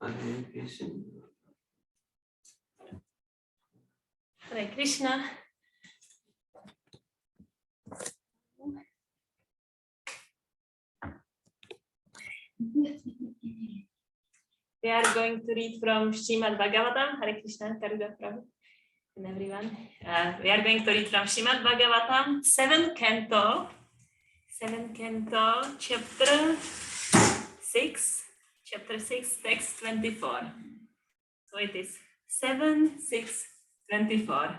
Hare Krishna. Hare Krishna. We are going to read from Srimad Bhagavatam. Hare Krishna, Karuda Prabhu, and everyone. We are going to read from Srimad Bhagavatam, 7th canto, chapter 6, text 24. So it is 7, 6, 24.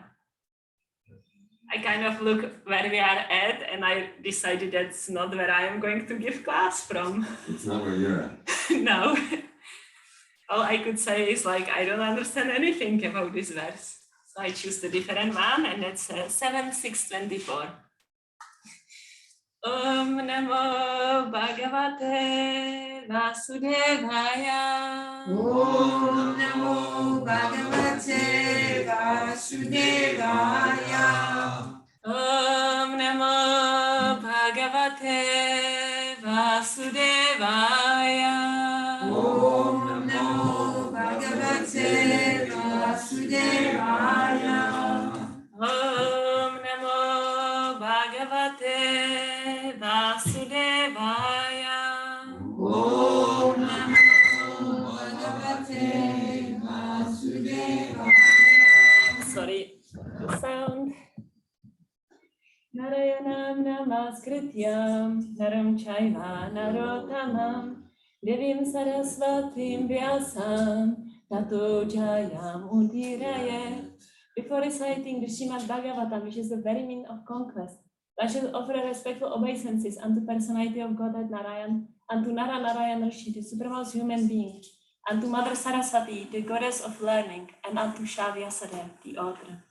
I kind of look where we are at, and I decided that's not where I am going to give class from. It's not where you're at. No. All I could say is like, I don't understand anything about this verse. So I choose the different one, and it's 7, 6, 24. Om Namo Bhagavate Vasudevaya. Om Namo Bhagavate Vasudevaya. Om Namo Bhagavate Vasudevaya. Om Namo Bhagavate Vasudevaya. Om Namo Bhagavate Vasudevaya. Om Namo Bhagavate Vasudevaya. Sorry, the sound. Narayanam namaskrityam naram chaiva narottamam devim sarasvatim vyasam tato jayam udirayet. Before reciting the Srimad Bhagavatam, which is the very meaning of conquest, I should offer respectful obeisances unto personality of Godhead Narayan, unto Nara Narayan Rishi, the supremest human being, unto Mother Saraswati, the goddess of learning, and unto Shravyasadeva, the author.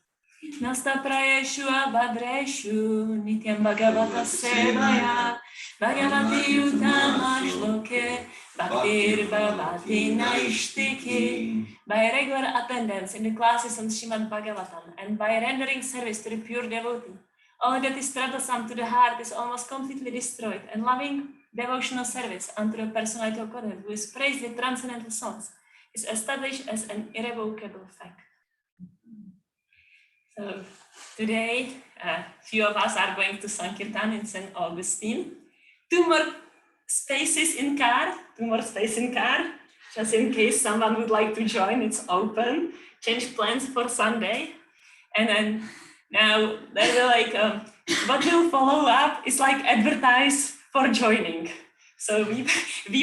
Nasta prayeshu abhadreshu nityam bhagavata sevaya bhagavati utama shloke bhaktir bhavati naishtiki. By regular attendance in the classes on Srimad Bhagavatam and by rendering service to the pure devotee, all that is troublesome to the heart is almost completely destroyed, and loving devotional service unto the personality of Godhead, who is praised with transcendental songs, is established as an irrevocable fact. So today, few of us are going to Sankirtan in St. Augustine. Two more spaces in car, just in case someone would like to join, it's open. Change plans for Sunday. And then now they were like, what will follow up is like advertise for joining. So we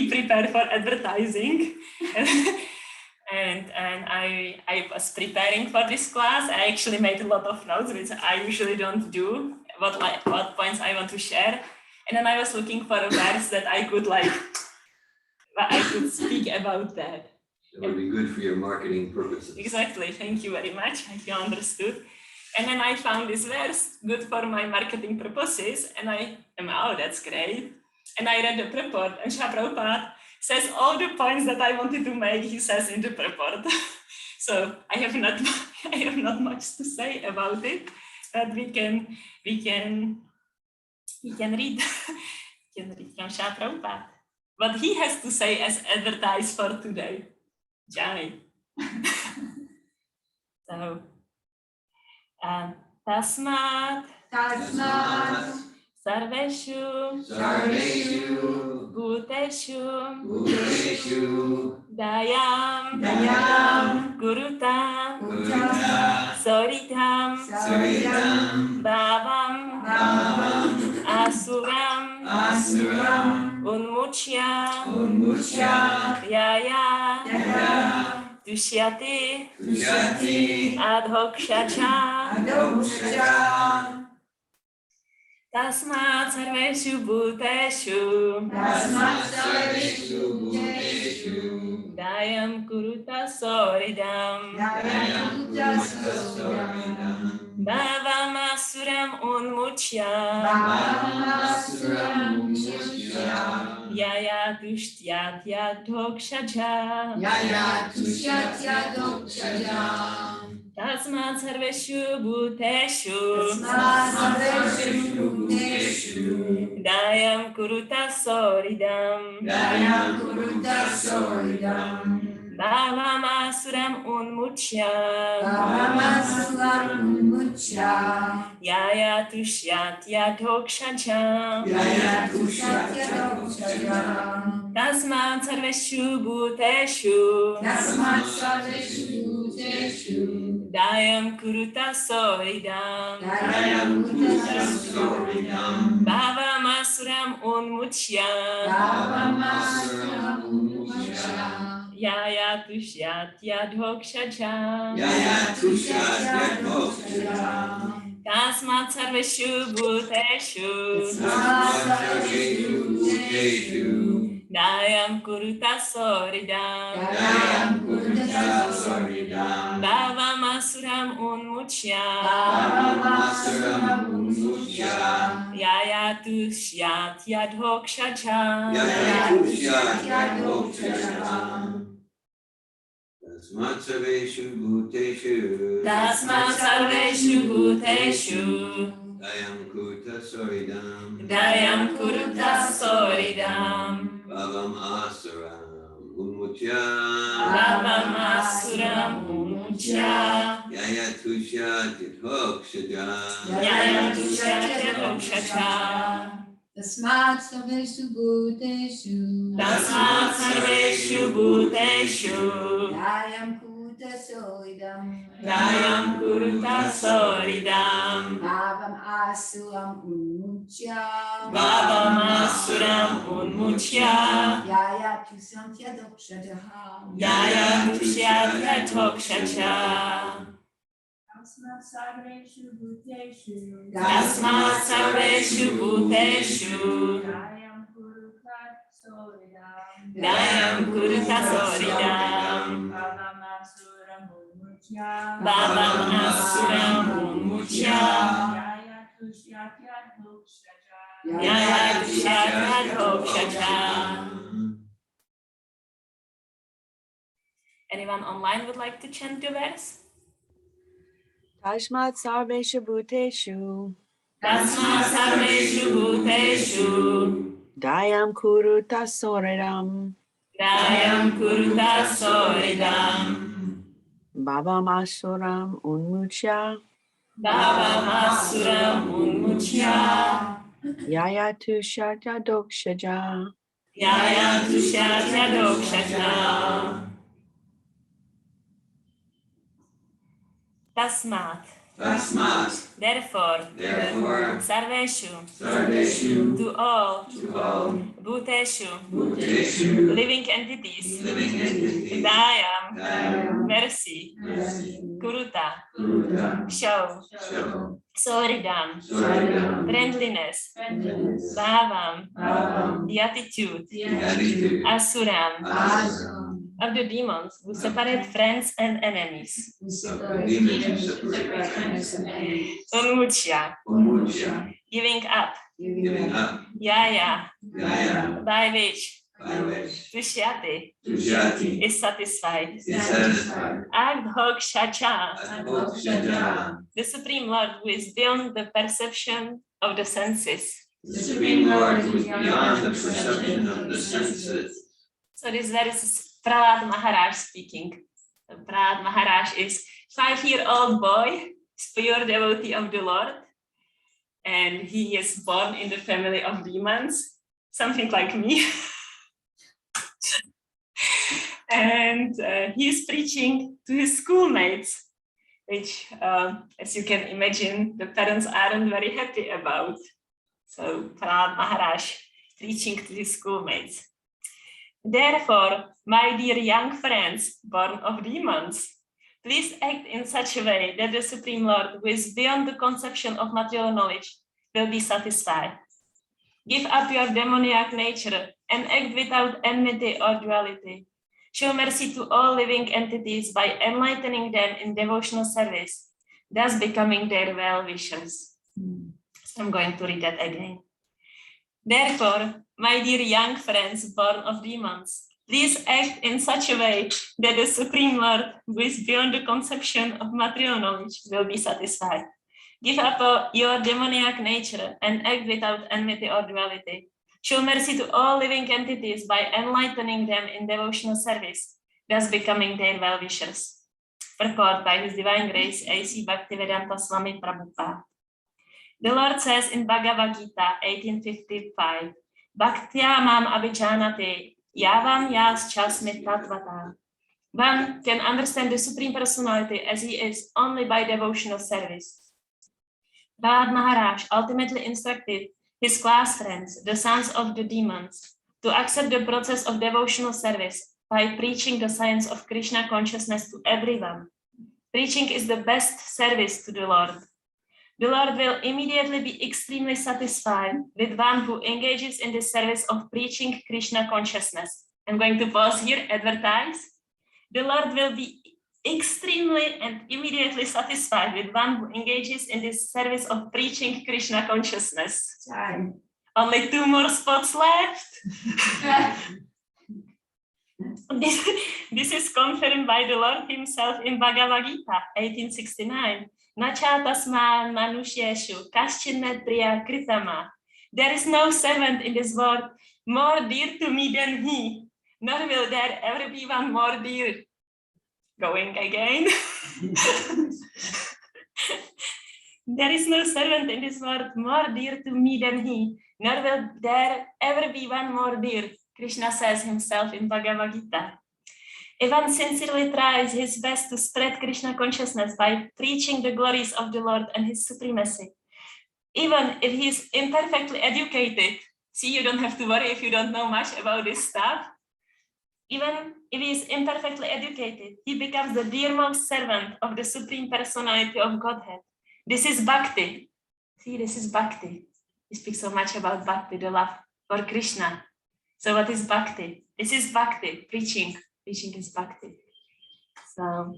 prepare for advertising. And I was preparing for this class. I actually made a lot of notes, which I usually don't do, what points I want to share. And then I was looking for a verse that I could speak about that. It would be good for your marketing purposes. Exactly. Thank you very much. I feel understood. And then I found this verse good for my marketing purposes. And oh, that's great. And I read the purport, and Srila Prabhupada says all the points that I wanted to make, he says in the purport. So I have not much to say about it, but we can read read from Srila Prabhupada what he has to say as advertised for today. Jai. So Tasmat Sarveshu Bhuteshu Dayam Gurutam Soritam Bhavam Asuram Unmuchya Yaya Dushyati Adhokshacha Tasmat sarveshu bhuteshu Dayam kuruta soridam Bhavam asuram unmuchya Yaya dushyatya dhokshaja Tasmat sarveshu bhuteshu Dayam kuruta soridam Bhavam asuram unmuchya. Bhavamasuram unmuchya. Yaya tushyat yadhokshacha. Yaya tushatyadokshaya. Tasmat sarveshu bhuteshu. Tasmat sarveshu bhuteshu. Dayam kuruta soridam. Dayam kutasasyoridam. Bhavam asuram unmuchya. Bhavamasuram unmuchya. Yaya tushyat yadhokshacha. Yaya tushatyadokshaya. Tasmat sarveshu bhuteshu. Tasmat sarveshu bhuteshu. Dayam kuruta soridam. Dayam kutasasyoridam. Bhavam asuram unmuchya. Bhavamasuram unmuchya. Yaya tushyat yadhokshacha. Yaya tushatyadokshaya. Tasmat sarveshu bhuteshu. Tasmat sarveshu bhuteshu. Dayam kuruta soridam. Dayam kuruta soridam. Bhavam asuram unmuchya. Bhavam asuram unmuchya. Yaya tushyat yadhokshaja. Yaya tushyat yadhokshacha. Tasmat sarveshu bhuteshu. Tasmat sarveshu bhuteshu. Dayam kutasyoridam. Dayam kuruta soridam. Bhavam asuram unmuchya. Bhavam asuram unmuchya. Yaya tushatyadokshaya. Yaya tushyat yadhokshacha. Tasmat sarveshu bhuteshu. Tasmat sarveshu bhuteshu. Dayam kurutat soridam. Dayam kuruta soridam. Bhavam asuram unmuchya. Bhavam asuram unmuchya. Yaya tushyat yadhokshacha. Yaya tushyat yadhokshacha. Anyone online would like to chant the verse? Tasmat sarveshu bhuteshu. Tasmat sarveshu bhuteshu. Dayam kuruta soridam. Dayam kuruta soridam. Bhavam asuram unmuchya. Bhavam asuram unmuchya. Yaya tushatyadokshaya. Yaya tushyat yadhokshacha. Tasmat. Tasmat. Therefore. Therefore. Sarveshu. Sarveshu. To all. To all. Bhuteshu. Bhuteshu. Living entities. Living entities. Dayam. Dayam. Mercy. Mercy. Kuruta. Kuruta. Show. Show. Soridam. Soridam. Friendliness. Friendliness. Bhavam. Bhavam. The attitude. The attitude. Asuram. Asuram. Of the demons who separate friends and enemies. Of the demons who separate friends and enemies. Unmuchya. Unmuchya. Giving up. Giving up. Yaya. Yaya. By which. By which. Tushyate. Tushati. Is satisfied. Is satisfied. Adhokshacha. Adhokshaja. The Supreme Lord who is beyond the perception of the senses. The Supreme Lord who is beyond the perception of the senses. So this verse is Prahlad Maharaj speaking. Prahlad Maharaj is 5-year-old boy, pure devotee of the Lord. And he is born in the family of demons, something like me. And he is preaching to his schoolmates, which, as you can imagine, the parents aren't very happy about. So Prahlad Maharaj preaching to his schoolmates. Therefore, my dear young friends, born of demons, please act in such a way that the Supreme Lord, who is beyond the conception of material knowledge, will be satisfied. Give up your demoniac nature and act without enmity or duality. Show mercy to all living entities by enlightening them in devotional service, thus becoming their well-wishers. So I'm going to read that again. Therefore, my dear young friends born of demons, please act in such a way that the Supreme Lord, who is beyond the conception of material knowledge, will be satisfied. Give up your demoniac nature and act without enmity or duality. Show mercy to all living entities by enlightening them in devotional service, thus becoming their well-wishers. Purport by His Divine Grace A.C. Bhaktivedanta Swami Prabhupada. The Lord says in Bhagavad Gita 1855, Bhaktya mam abhijanate yavam yas chasmit tatvata. One can understand the Supreme Personality as he is only by devotional service. Bhagavad Maharaj ultimately instructed his class friends, the sons of the demons, to accept the process of devotional service by preaching the science of Krishna consciousness to everyone. Preaching is the best service to the Lord. The Lord will immediately be extremely satisfied with one who engages in the service of preaching Krishna consciousness. I'm going to pause here, advertise. The Lord will be extremely and immediately satisfied with one who engages in this service of preaching Krishna consciousness. Time. Only 2 more spots left. This is confirmed by the Lord himself in Bhagavad Gita 1869. Nachatasman manusheshu kaschinne priya kritama. There is no servant in this world more dear to me than he, nor will there ever be one more dear. Going again. There is no servant in this world more dear to me than he, nor will there ever be one more dear. Krishna says himself in Bhagavad Gita. If one sincerely tries his best to spread Krishna consciousness by preaching the glories of the Lord and his supremacy, even if he is imperfectly educated, see, you don't have to worry if you don't know much about this stuff. Even if he is imperfectly educated, he becomes the dearmost servant of the Supreme Personality of Godhead. This is bhakti. See, this is bhakti. We speak so much about bhakti, the love for Krishna. So what is bhakti? This is bhakti, preaching. Preaching is bhakti. So,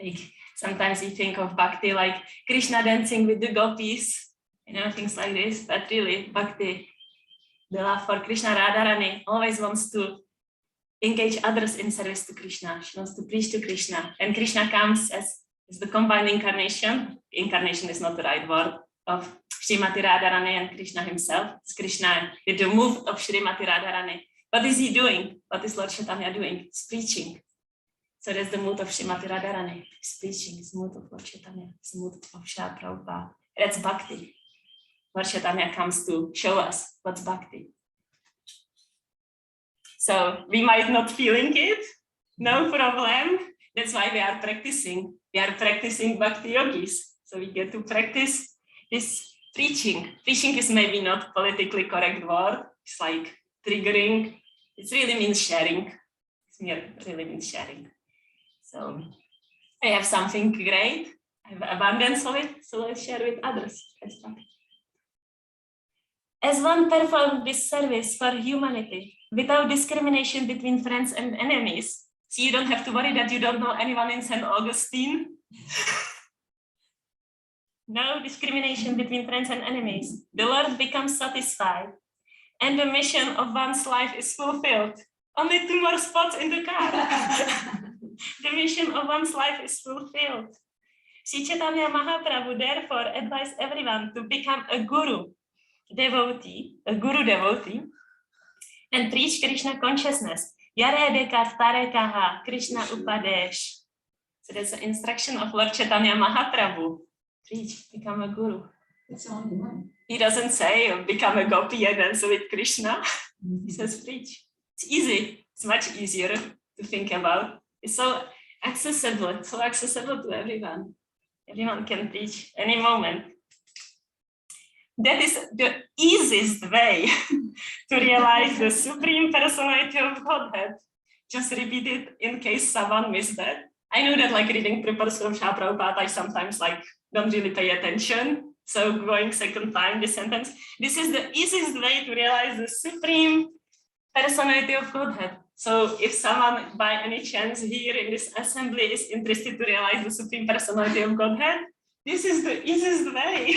like, sometimes you think of bhakti like Krishna dancing with the gopis, things like this. But really, bhakti, the love for Krishna, Radharani, always wants to engage others in service to Krishna. She wants to preach to Krishna. And Krishna comes as the combined incarnation. Incarnation is not the right word, of Srimati Radharani and Krishna himself. It's Krishna with the mood of Srimati Radharani. What is he doing? What is Lord Chaitanya doing? It's preaching. So that's the mood of Srimati Radharani. It's preaching. It's the mood of Lord Chaitanya. It's the mood of Srila Prabhupada. That's bhakti. Lord Chaitanya comes to show us what's bhakti. So we might not feeling it. No problem. That's why we are practicing. We are practicing bhakti yogis. So we get to practice this preaching. Preaching is maybe not politically correct word. It's like triggering. It really means sharing. It really means sharing. So I have something great. I have abundance of it. So let's share with others. As one performs this service for humanity without discrimination between friends and enemies, so you don't have to worry that you don't know anyone in St. Augustine. No discrimination between friends and enemies. The Lord becomes satisfied and the mission of one's life is fulfilled. Only 2 more spots in the car. The mission of one's life is fulfilled. Sri Chaitanya Mahaprabhu therefore advised everyone to become a guru devotee, and preach Krishna consciousness. Yare kartare kaha Krishna upadesh. So that's the instruction of Lord Chaitanya Mahaprabhu. Preach, become a guru. It's only one. He doesn't say become a gopi and dance with Krishna. He says preach. It's easy. It's much easier to think about. It's so accessible to everyone. Everyone can preach any moment. That is the easiest way to realize the Supreme Personality of Godhead. Just repeat it in case someone missed that. I know that like reading papers from Srila Prabhupada, I sometimes like don't really pay attention. So going second time this sentence. This is the easiest way to realize the Supreme Personality of Godhead. So if someone by any chance here in this assembly is interested to realize the Supreme Personality of Godhead, this is the easiest way.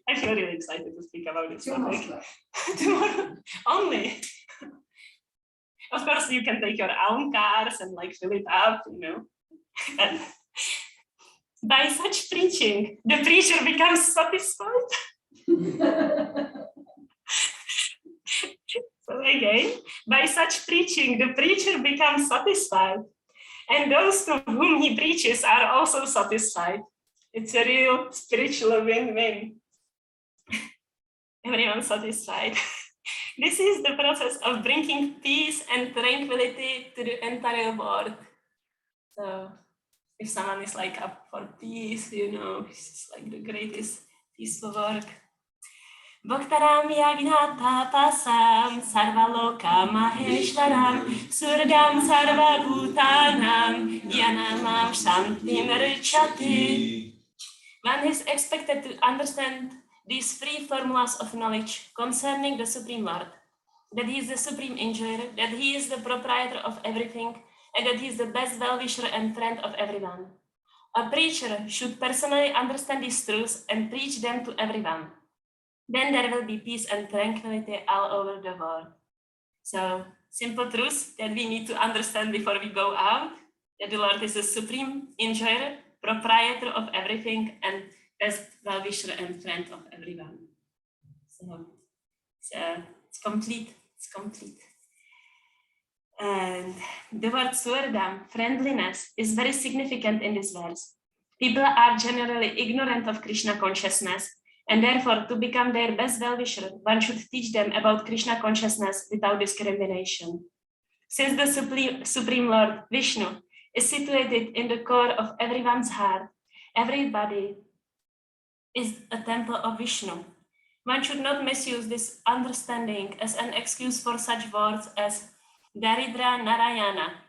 I feel really excited to speak about this topic. Tomorrow only. Of course, you can take your own cars and like fill it up, And by such preaching, the preacher becomes satisfied. So again, By such preaching, the preacher becomes satisfied, and those to whom he preaches are also satisfied. It's a real spiritual win-win. Everyone's satisfied. This is the process of bringing peace and tranquility to the entire world. So if someone is like up for peace, it's like the greatest peaceful work. Bhaktaram Yagnata Pasam Sarvaloka Maheshwaram Surgam Sarva Bhutanam Yanamam Shantim Richati. One is expected to understand these three formulas of knowledge concerning the Supreme Lord, that he is the supreme enjoyer, that he is the proprietor of everything, and that he is the best well-wisher and friend of everyone. A preacher should personally understand these truths and preach them to everyone. Then there will be peace and tranquility all over the world. So, simple truths that we need to understand before we go out, that the Lord is the supreme enjoyer, proprietor of everything, and best well-wisher and friend of everyone. So, it's complete. It's complete. And the word suardam, friendliness, is very significant in this verse. People are generally ignorant of Krishna consciousness, and therefore, to become their best well-wisher, one should teach them about Krishna consciousness without discrimination. Since the Supreme Lord, Vishnu, is situated in the core of everyone's heart, everybody is a temple of Vishnu. One should not misuse this understanding as an excuse for such words as Daridra Narayana.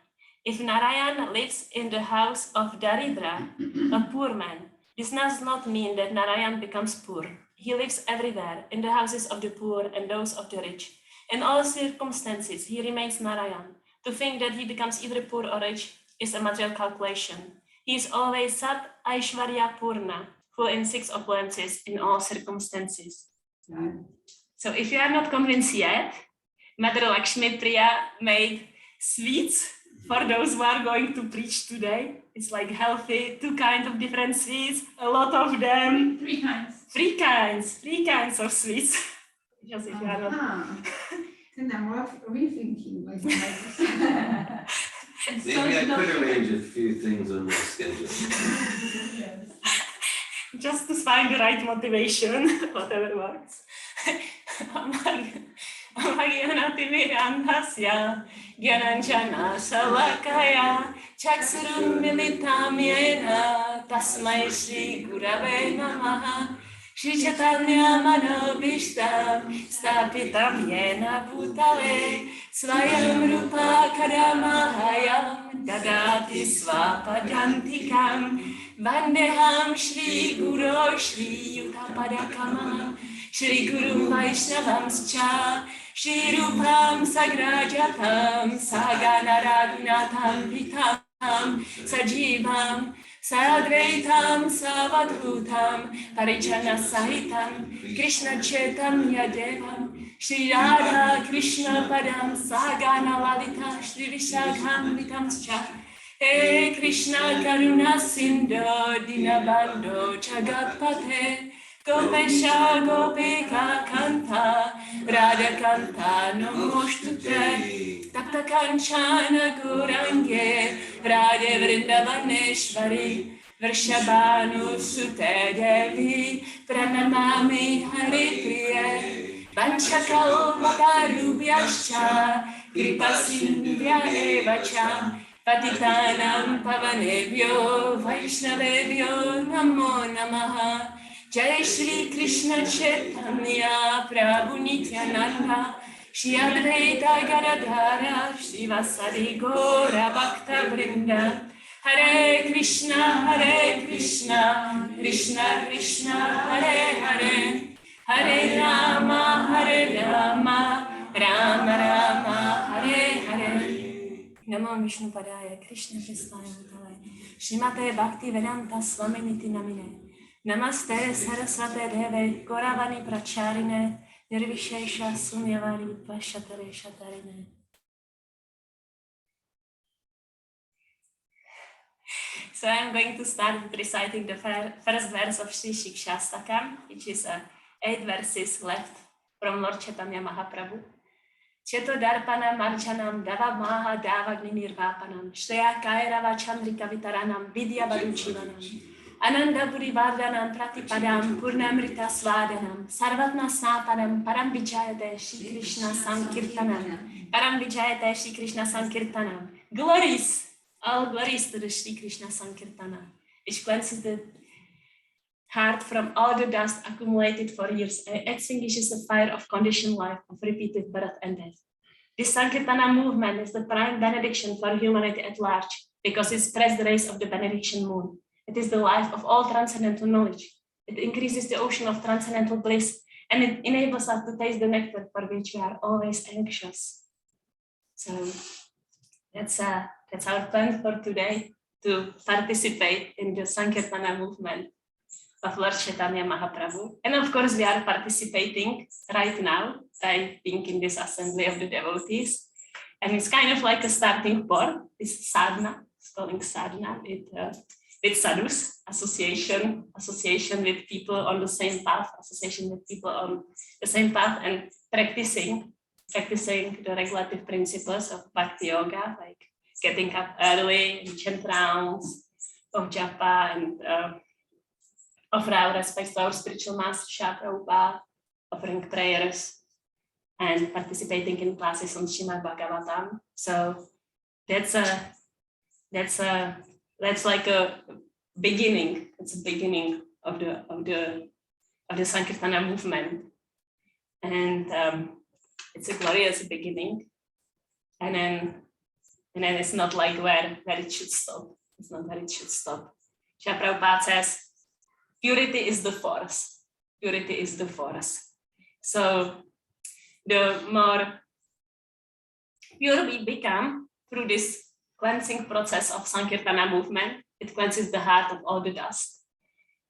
If Narayana lives in the house of Daridra, a poor man, this does not mean that Narayan becomes poor. He lives everywhere, in the houses of the poor and those of the rich. In all circumstances, he remains Narayan. To think that he becomes either poor or rich is a material calculation. He is always Sat Aishwarya Purna, full in 6 opulences in all circumstances. So if you are not convinced yet, Mother Lakshmi Priya made sweets for those who are going to preach today. It's like healthy, 2 kinds of different sweets, a lot of them. 3 kinds. 3 kinds of sweets. Just if you are not... Then I'm rethinking my Maybe I could arrange a few things on my schedule. Just to find the right motivation, whatever works. Amagyanatimirandhasya Gyananjana Salakaya Chaksurum Militam Yena Tasmai Shri Gurave Namaha Shri Chaitanya Manobishtam Stapitam Yena Bhutale Svayam Rupa Kadamahayam Dadati Svapadantikam Vandeham Shri Guru Shri Yutapadakama Shri Guru Vaishnavamscha Shri Rupam Sagrajatam Sagana Raghunatam Vitam Sajivam Sadvaitam Savadhutam Parichana Sahitam Krishna Chaitanya Devam Shri Radha Krishna Padam Sagana Lalita Shri Vishakham Vitamscha He Krishna Karuna Sindhu Dinabandho Jagatpate Gopesha Gopika Kanta Radha Kanta Namostute Tapta Kanchana Gurange Radha Vrindavaneshvari Vrishabhanu Sute Devi Pranamami Hari Priya Vanchakalpatarubhyascha Kripa Sindhya Evacha Patitanam Pavanebhyo Vaishnavebhyo Namo Namaha Jai Shri Krishna Chaitanya Prabhu Nityananda Shri Advaita Gadadhara Shri Vasari Gora Bhakta Vrinda Hare Krishna Krishna Krishna Hare Hare Hare Rama Rama Rama Hare Hare Namo Vishnu Padaya Krishna Pristaya Bhutale Srimate Bhakti Vedanta Swaminiti Namine Namaste Saraswate Deve Goravani Pracharine Nirvishesha Sunyavari Pashatare Shatarine. So I'm going to start with reciting the first verse of Sri Shikshastakam, which is 8 verses left from Lord Chaitanya Mahaprabhu. Cheto Darpanam Archanam Dava Maha Davagni Nirvapanam Shreya Kairava Chandrika Vitaranam Vidya Baruchivanam Ananda Purivardhanam Pratipadam Purnamrita Swadanam Sarvatma Snapanam Param Vijayate Shri Krishna Sankirtanam Param Vijayate Shri Krishna Sankirtanam. Glories, all glories to the Shri Krishna Sankirtana, which cleanses the heart from all the dust accumulated for years and extinguishes the fire of conditioned life of repeated birth and death. This Sankirtana movement is the prime benediction for humanity at large because it spreads the rays of the benediction moon. It is the life of all transcendental knowledge. It increases the ocean of transcendental bliss and it enables us to taste the nectar for which we are always anxious. So that's our plan for today, to participate in the Sankirtana movement of Lord Chaitanya Mahaprabhu. And of course, we are participating right now, I think, in this assembly of the devotees. And it's kind of like a starting point, this sadhana, it's calling sadhana, with sadhus, association with people on the same path, association with people on the same path, and practicing the regulative principles of bhakti yoga, like getting up early and chant rounds of japa and offer our respects to our spiritual master Shri Prabhupada, offering prayers and participating in classes on Srimad Bhagavatam. So that's like a beginning. It's a beginning of the Sankirtana movement, and it's a glorious beginning. And then it's not like where it should stop. It's not where it should stop. Shri Prabhupada says, purity is the force. Purity is the force. So the more pure we become through this cleansing process of Sankirtana movement, it cleanses the heart of all the dust.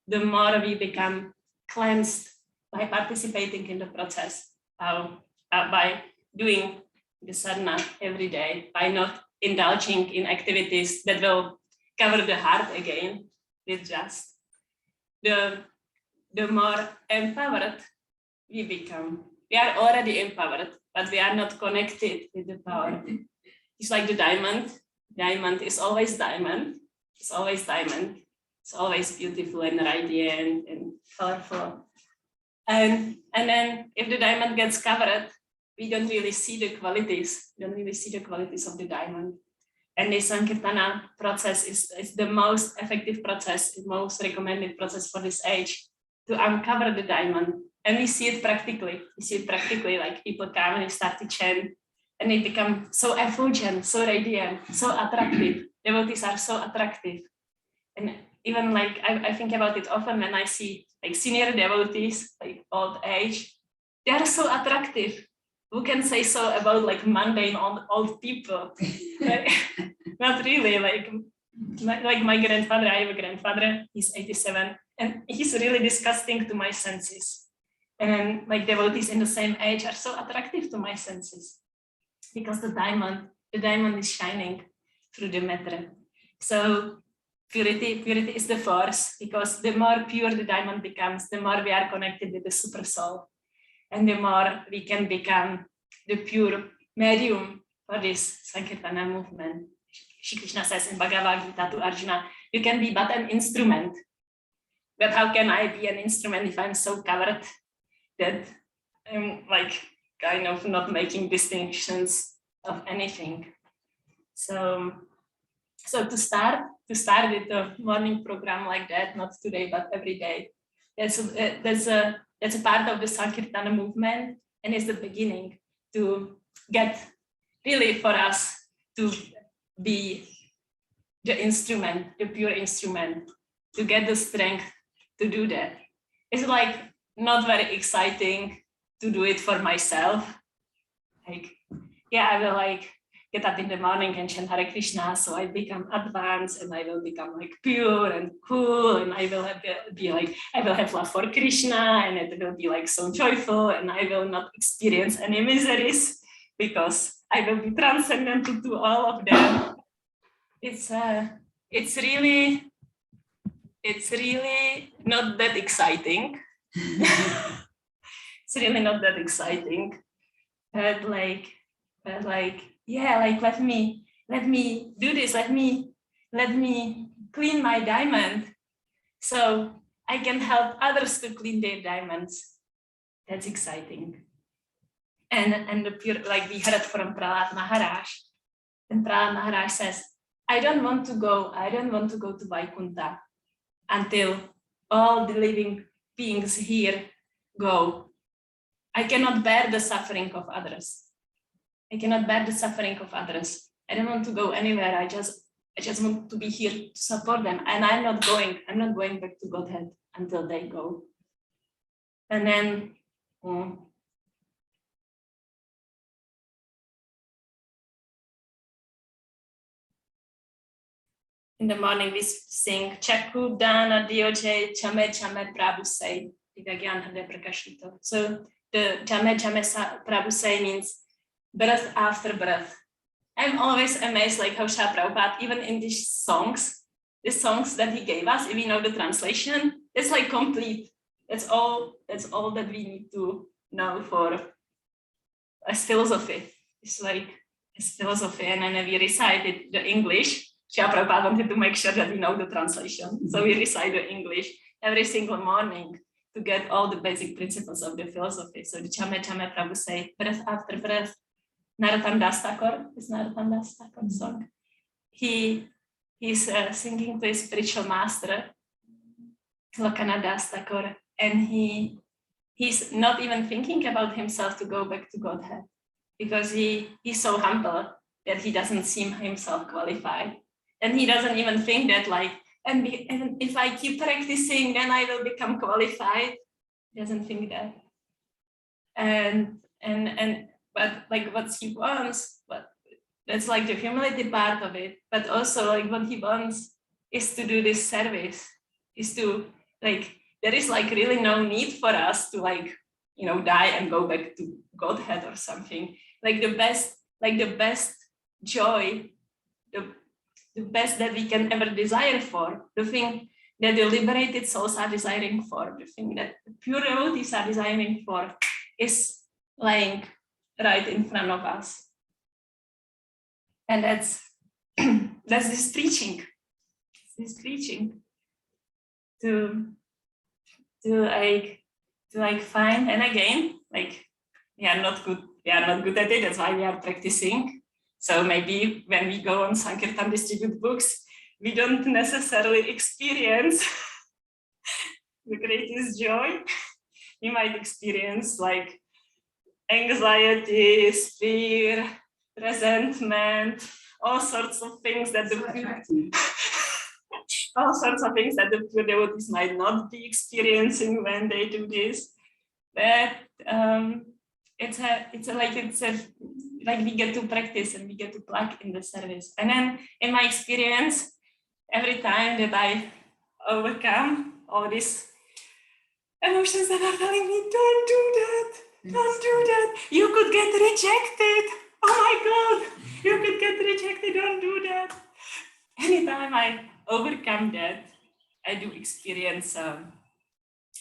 The more we become cleansed by participating in the process, by doing the sadhana every day, by not indulging in activities that will cover the heart again with dust. The more empowered we become. We are already empowered, but we are not connected with the power. It's like the diamond. Diamond is always diamond. It's always diamond. It's always beautiful and radiant and colorful. And then if the diamond gets covered, we don't really see the qualities. We don't really see the qualities of the diamond. And the Sankirtana process is the most effective process, the most recommended process for this age, to uncover the diamond. And we see it practically. We see it practically, like people come and they start to chant, and they become so effulgent, so radiant, so attractive. Devotees are so attractive. And even like, I think about it often when I see like senior devotees, like old age, they are so attractive. Who can say so about like mundane old people? Like, not really. Like my grandfather, I have a grandfather, he's 87, and he's really disgusting to my senses. And then like devotees in the same age are so attractive to my senses because the diamond is shining through the matter. So purity is the force, because the more pure the diamond becomes, the more we are connected with the super soul. And the more we can become the pure medium for this Sankirtana movement. Shri Krishna says in Bhagavad Gita to Arjuna, you can be but an instrument. But how can I be an instrument if I'm so covered that I'm like kind of not making distinctions of anything? So to start with a morning program like that, not today, but every day, that's a part of the Sankirtana movement, and it's the beginning to get really for us to be the instrument, the pure instrument, to get the strength to do that. It's like not very exciting to do it for myself. Like, yeah, I will like get up in the morning and chant Hare Krishna, so I become advanced and I will become like pure and cool, and I will have love for Krishna, and it will be like so joyful, and I will not experience any miseries because I will be transcendental to all of them. It's really not that exciting. It's really not that exciting, but like but like, yeah, like let me do this, let me clean my diamond so I can help others to clean their diamonds. That's exciting. And the pure, like we heard it from Prahlad Maharaj, and Prahlad Maharaj says, I don't want to go to Vaikuntha until all the living beings here go. I cannot bear the suffering of others. I cannot bear the suffering of others. I don't want to go anywhere. I just want to be here to support them. And I'm not going back to Godhead until they go. And then in the morning we sing Chaku Dana Dioje Chame Chame Prabhu Say. So the Chame Chame Prabhu Say means breath after breath. I'm always amazed like how Srila Prabhupada, even in these songs, the songs that he gave us, if we know the translation, it's like complete. That's all that we need to know for as philosophy. It's like it's philosophy, and then we recited the English. Srila Prabhupada wanted to make sure that we know the translation. So we recite the English every single morning to get all the basic principles of the philosophy. So the Chame Chame Prabhu Say, breath after breath. Narottam Das Thakur, is Narottam Das Thakur song. He's singing to his spiritual master, Lokanath Das Thakur, and he's not even thinking about himself to go back to Godhead because he's so humble that he doesn't seem himself qualified, and he doesn't even think that like and if I keep practicing then I will become qualified. He doesn't think that, but like what he wants, but that's like the humility part of it. But also like what he wants is to do this service, is to like, there is like really no need for us to like, die and go back to Godhead or something. Like the best joy, the best that we can ever desire for, the thing that the liberated souls are desiring for, the thing that the pure devotees are desiring for is lying right in front of us. And that's this preaching. This preaching to find, and again, like we are not good at it, that's why we are practicing. So maybe when we go on Sankirtan distribute books, we don't necessarily experience the greatest joy. We might experience like anxiety, fear, resentment, all sorts of things that the pure devotees might not be experiencing when they do this. But it's like we get to practice and we get to plug in the service. And then in my experience, every time that I overcome all these emotions that are telling me, don't do that. Don't do that. You could get rejected. Oh my God, you could get rejected. Don't do that. Anytime I overcome that, I do experience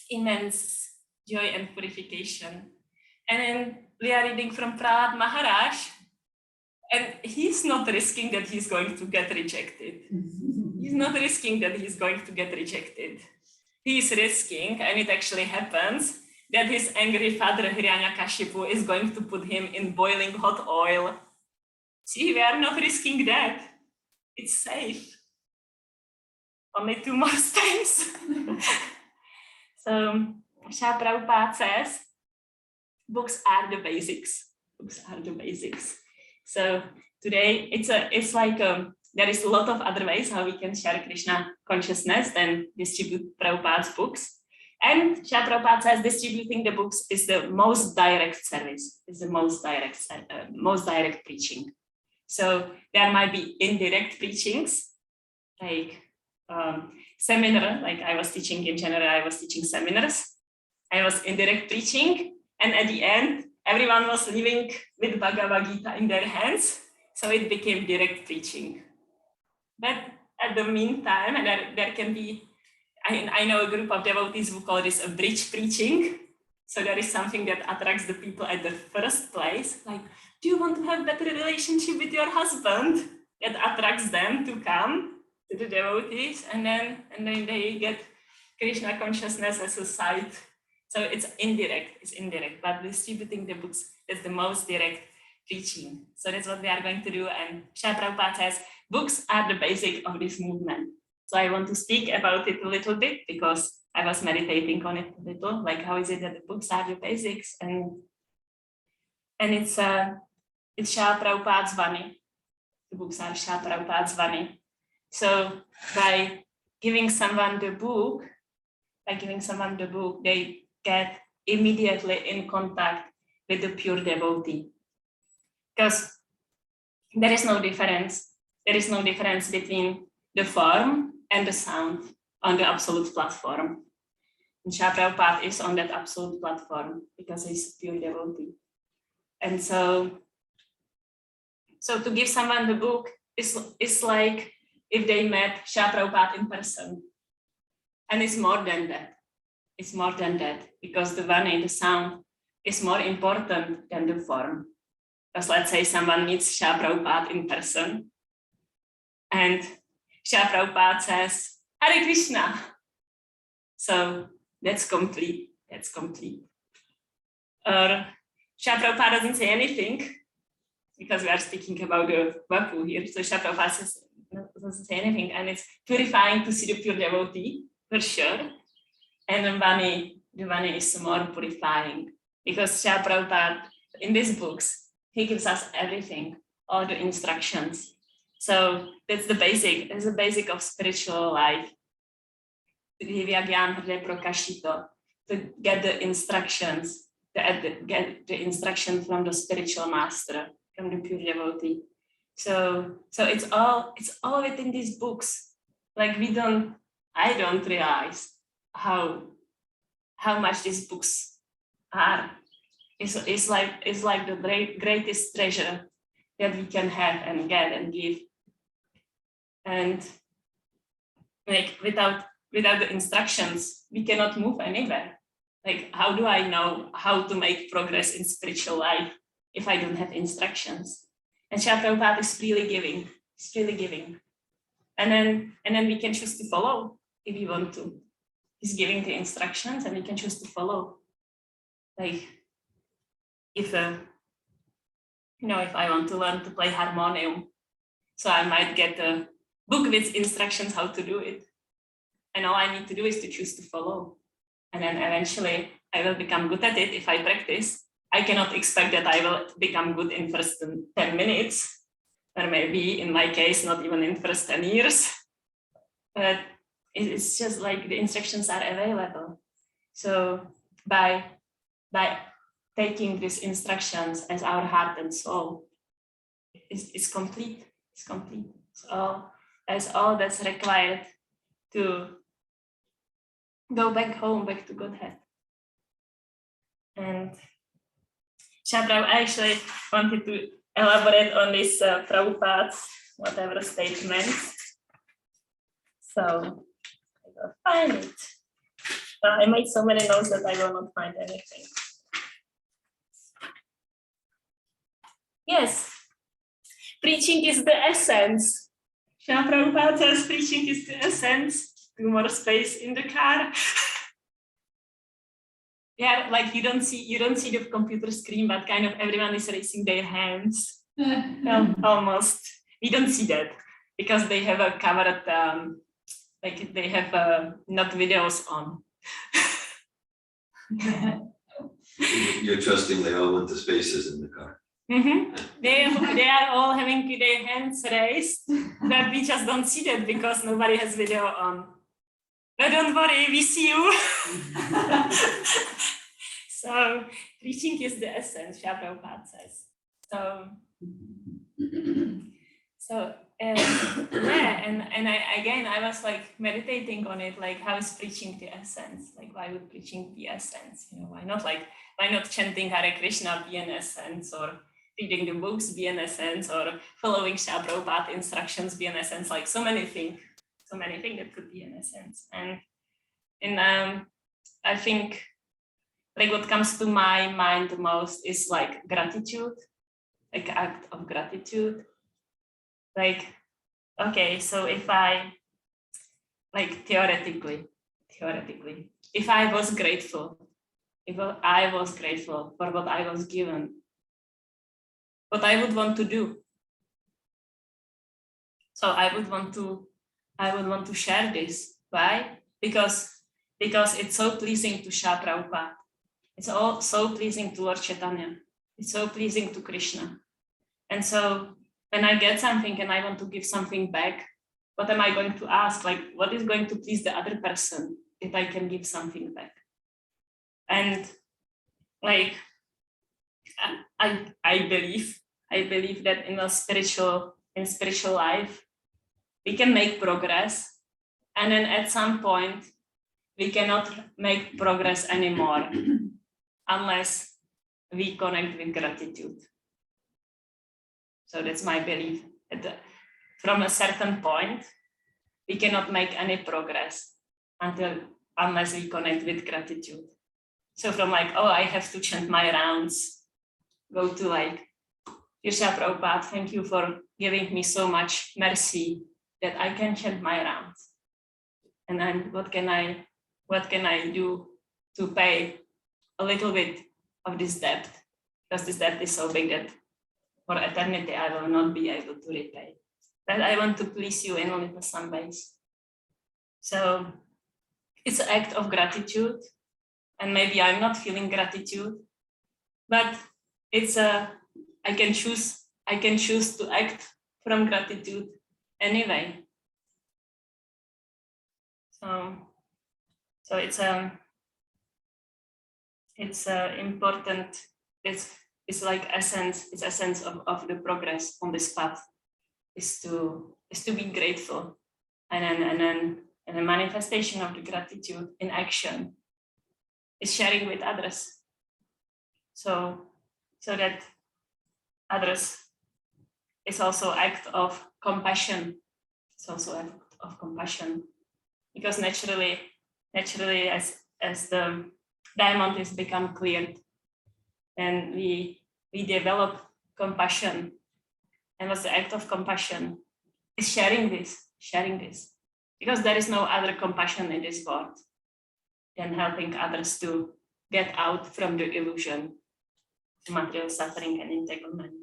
immense joy and purification. And then we are reading from Prahlad Maharaj, and he's not risking that he's going to get rejected. He's not risking that he's going to get rejected. He's risking, and it actually happens, that his angry father Hiranyakashipu is going to put him in boiling hot oil. See, we are not risking that. It's safe. Only 2 more steps. So, Srila Prabhupada says, books are the basics. Books are the basics. So today, it's like there is a lot of other ways how we can share Krishna consciousness than distribute Prabhupada's books. And Srila Prabhupada says distributing the books is the most direct service, is the most direct preaching. So there might be indirect preachings, like seminar, like I was teaching in January, I was teaching seminars. I was indirect preaching, and at the end, everyone was living with Bhagavad Gita in their hands, so it became direct preaching. But at the meantime, and there can be, I know a group of devotees who call this a bridge preaching. So there is something that attracts the people at the first place, like, do you want to have better relationship with your husband? That attracts them to come to the devotees, and then they get Krishna consciousness as a side. So it's indirect, but distributing the books is the most direct preaching. So that's what we are going to do. And Srila Prabhupada says, books are the basic of this movement. So I want to speak about it a little bit because I was meditating on it a little, like how is it that the books are the basics, and it's Srila Prabhupada's Vani. The books are Srila Prabhupada's Vani. So by giving someone the book, they get immediately in contact with the pure devotee. Because there is no difference. There is no difference between the form and the sound on the absolute platform. And Srila Prabhupada is on that absolute platform because he's pure devotee. And so to give someone the book is like if they met Srila Prabhupada in person. And it's more than that. It's more than that because the Vani, the sound, is more important than the form. Because let's say someone meets Srila Prabhupada in person and Srila Prabhupada says, Hare Krishna. So that's complete. Or Srila Prabhupada doesn't say anything because we are speaking about the Vapu here. So Srila Prabhupada doesn't say anything, and it's purifying to see the pure devotee for sure. And the Vani is more purifying because Srila Prabhupada in these books, he gives us everything, all the instructions. So that's the basic of spiritual life. To get the instructions, get the instruction from the spiritual master, from the pure devotee. So it's all within these books. Like I don't realize how much these books are. It's like the greatest treasure that we can have and get and give. And like without the instructions, we cannot move anywhere. Like, how do I know how to make progress in spiritual life if I don't have instructions? And Srila Prabhupada is freely giving. It's really giving. And then we can choose to follow if we want to. He's giving the instructions and we can choose to follow. Like, if I want to learn to play harmonium, so I might get a book with instructions how to do it. And all I need to do is to choose to follow. And then eventually I will become good at it if I practice. I cannot expect that I will become good in first 10 minutes, or maybe in my case, not even in first 10 years. But it's just like the instructions are available. So by taking these instructions as our heart and soul, it's complete. It's complete. That's all that's required to go back home, back to Godhead. And Srila, I actually wanted to elaborate on this Prabhupada's whatever statement. So I will find it. I made so many notes that I will not find anything. Yes, preaching is the essence. Srila Prabhupada says preaching is the essence. Do more space in the car. Yeah, like you don't see the computer screen, but kind of everyone is raising their hands. Well, almost. We don't see that because they have a covered, like they have not videos on. You're trusting they all went to spaces in the car. Mm-hmm. They are all having their hands raised, but we just don't see that because nobody has video on. But don't worry, we see you. So preaching is the essence, Srila Prabhupada says. And I was like meditating on it, like how is preaching the essence? Like why would preaching be essence? Why not chanting Hare Krishna be an essence, or reading the books be an essence, or following Srila Prabhupada instructions be an essence? Like so many things that could be an essence. And I think like what comes to my mind the most is like gratitude, like act of gratitude. Like, okay, so if I, like theoretically, if I was grateful, for what I was given, what I would want to do. So I would want to share this. Why? Because it's so pleasing to Shah Prabhupada. It's all so pleasing to Lord Chaitanya. It's so pleasing to Krishna. And so when I get something and I want to give something back, what am I going to ask? Like, what is going to please the other person if I can give something back? And like, I believe that in spiritual life, we can make progress. And then at some point, we cannot make progress anymore unless we connect with gratitude. So that's my belief. From a certain point, we cannot make any progress unless we connect with gratitude. So from like, oh, I have to chant my rounds, go to like, Dear Shah Prabhupada, thank you for giving me so much mercy that I can chant my rounds. And then what can I do to pay a little bit of this debt? Because this debt is so big that for eternity I will not be able to repay. But I want to please you in only some ways. So it's an act of gratitude, and maybe I'm not feeling gratitude, but it's I can choose to act from gratitude anyway. So it's important. It's like essence of the progress on this path is to be grateful, and then the manifestation of the gratitude in action is sharing with others, so that others is also act of compassion. It's also act of compassion, because naturally as the diamond is become cleared, and we develop compassion. And what's the act of compassion? Is sharing this, because there is no other compassion in this world than helping others to get out from the illusion of material suffering and entanglement.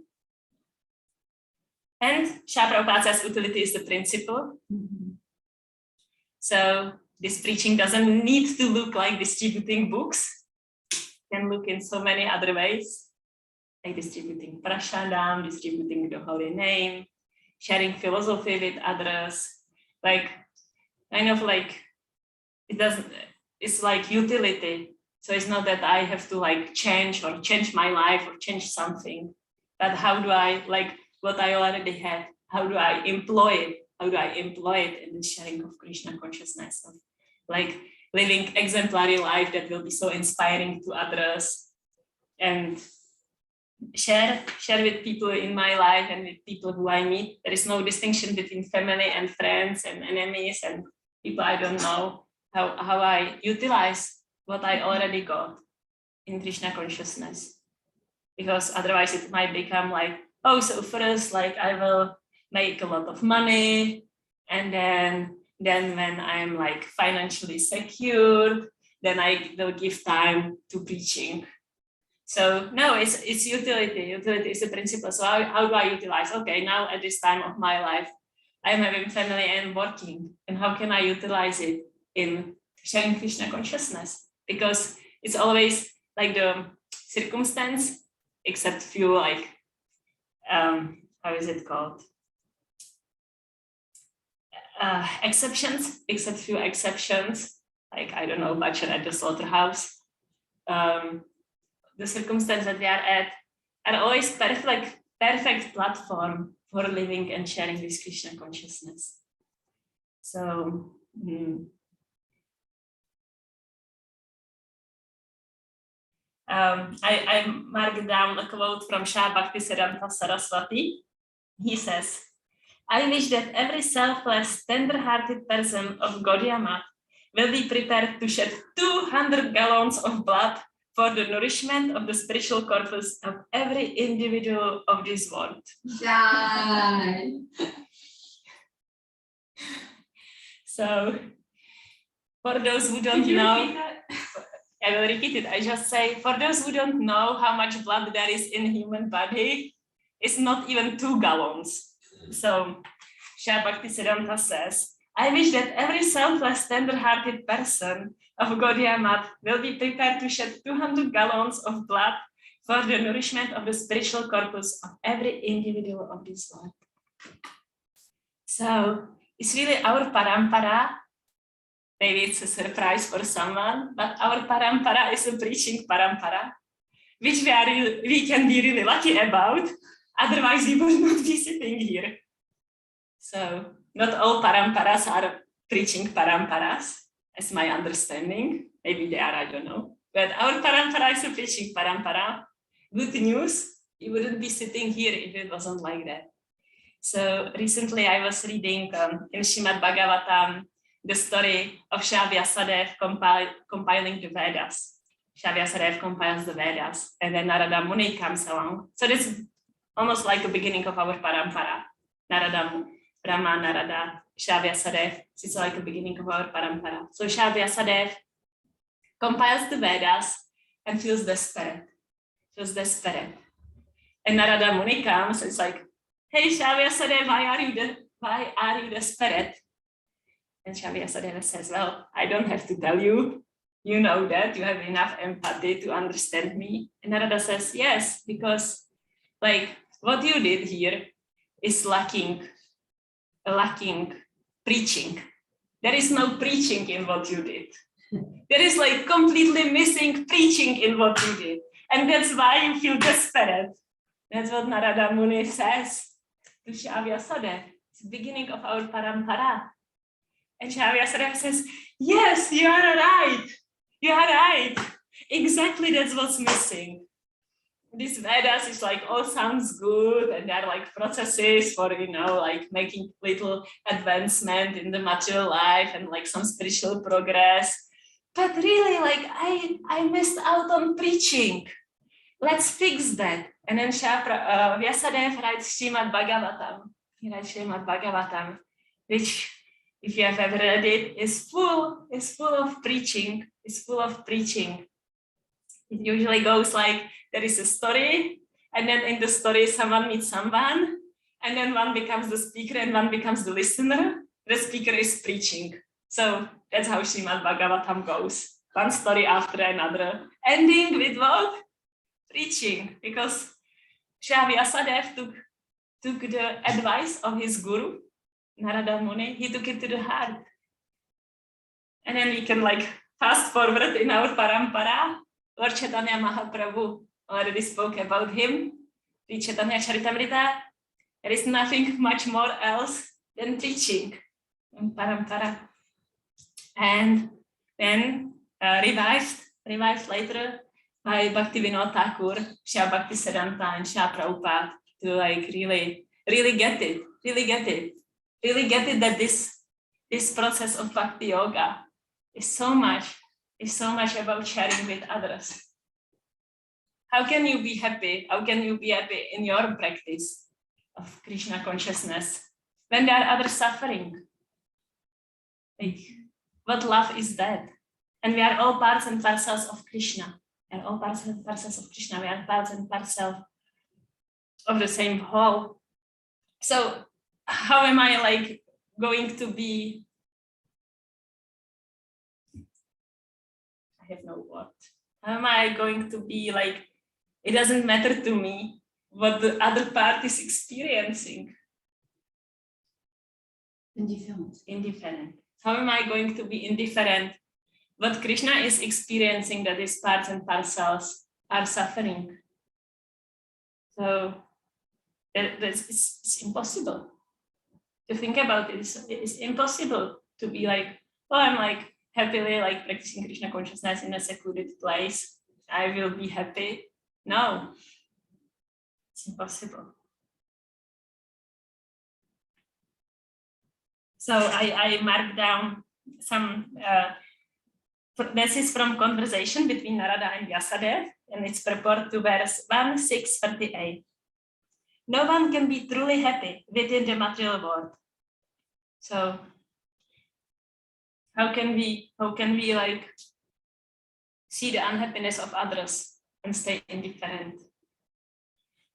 And Shah Prabhupada says utility is the principle. So this preaching doesn't need to look like distributing books. It can look in so many other ways, like distributing prasadam, distributing the holy name, sharing philosophy with others, like kind of like it's like utility. So it's not that I have to like change my life or change something, but how do I, like what I already have, how do I employ it? How do I employ it in the sharing of Krishna consciousness, of like living exemplary life that will be so inspiring to others, and share with people in my life and with people who I meet. There is no distinction between family and friends and enemies and people I don't know. How I utilize what I already got in Krishna consciousness, because otherwise it might become like, oh, so first like I will make a lot of money, and then when I'm like financially secure, then I will give time to preaching. So no, it's utility. Utility is the principle. So how do I utilize? Okay, now at this time of my life, I'm having family and working, and how can I utilize it in sharing Krishna consciousness? Because it's always like the circumstance, except few like how is it called? Exceptions, except few exceptions, like I don't know, butcher at the slaughterhouse. The circumstances that we are at are always perfect platform for living and sharing this Krishna consciousness. So I marked down a quote from Shah Bhaktisiddhanta Saraswati. He says, I wish that every selfless, tender-hearted person of Gaudiya Math will be prepared to shed 200 gallons of blood for the nourishment of the spiritual corpus of every individual of this world. Jai. So, for those who don't know, I will repeat it. I just say, for those who don't know how much blood there is in human body, it's not even 2 gallons. So, Shri Bhaktisiddhanta says, I wish that every selfless, tender-hearted person of Gaudiya Math will be prepared to shed 200 gallons of blood for the nourishment of the spiritual corpus of every individual of this world. So, it's really our parampara. Maybe it's a surprise for someone, but our parampara is a preaching parampara, which we can be really lucky about. Otherwise, we would not be sitting here. So, not all paramparas are preaching paramparas, as my understanding. Maybe they are, I don't know. But our parampara is a preaching parampara. Good news, you wouldn't be sitting here if it wasn't like that. So recently I was reading in Srimad Bhagavatam the story of Shri Vyasadeva compiling the Vedas. Shri Vyasadeva compiles the Vedas, and then Narada Muni comes along. So this is almost like the beginning of our parampara. Narada, Brahma, Narada, Shri Vyasadeva. This is like the beginning of our parampara. So Shri Vyasadeva compiles the Vedas and feels desperate. And Narada Muni comes and it's like, hey, Shri Vyasadeva, why are you desperate? And Shri Vyasadeva says, well, I don't have to tell you. You know that, you have enough empathy to understand me. And Narada says, yes, because like what you did here is lacking preaching. There is no preaching in what you did. There is like completely missing preaching in what you did. And that's why you feel desperate. That's what Narada Muni says to Shri Vyasadeva. It's the beginning of our parampara. And Shri Vyasadeva says, yes, you are right. You are right. Exactly, that's what's missing. This Vedas is like, all sounds good, and there are like processes for, like making little advancement in the material life and like some spiritual progress. But really, like, I missed out on preaching. Let's fix that. And then Vyasadeva writes Srimad Bhagavatam. He writes Srimad Bhagavatam, which, if you have ever read it, is full of preaching. It's full of preaching. It usually goes like, there is a story, and then in the story, someone meets someone, and then one becomes the speaker and one becomes the listener. The speaker is preaching. So that's how Srimad Bhagavatam goes. One story after another. Ending with what? Preaching. Because Shri Vyasadeva took the advice of his guru, Narada Muni. He took it to the heart. And then we can like fast forward in our parampara. Lord Chaitanya Mahaprabhu already spoke about him. Sri Chaitanya Charitamrita. There is nothing much more else than preaching in parampara. And then revived later by Bhaktivinoda Thakur, Shri Bhaktisiddhanta and Shri Prabhupada to like really get it that this process of bhakti yoga is so much about sharing with others. How can you be happy? How can you be happy in your practice of Krishna consciousness when there are others suffering? Like, what love is that? And we are all parts and parcels of Krishna. We are all parts and parcels of Krishna. We are parts and parcels of the same whole. So how am I like going to be? I have no word. How am I going to be like, it doesn't matter to me what the other part is experiencing? Indifferent. How am I going to be indifferent? What Krishna is experiencing, that his parts and parcels are suffering. So it's impossible to think about it. It's impossible to be like, oh, I'm like happily like practicing Krishna consciousness in a secluded place. I will be happy. No, it's impossible. So I marked down some This is from conversation between Narada and Vyasadeva, and it's purport to verse 1:6:38. No one can be truly happy within the material world. So how can we like see the unhappiness of others and stay indifferent?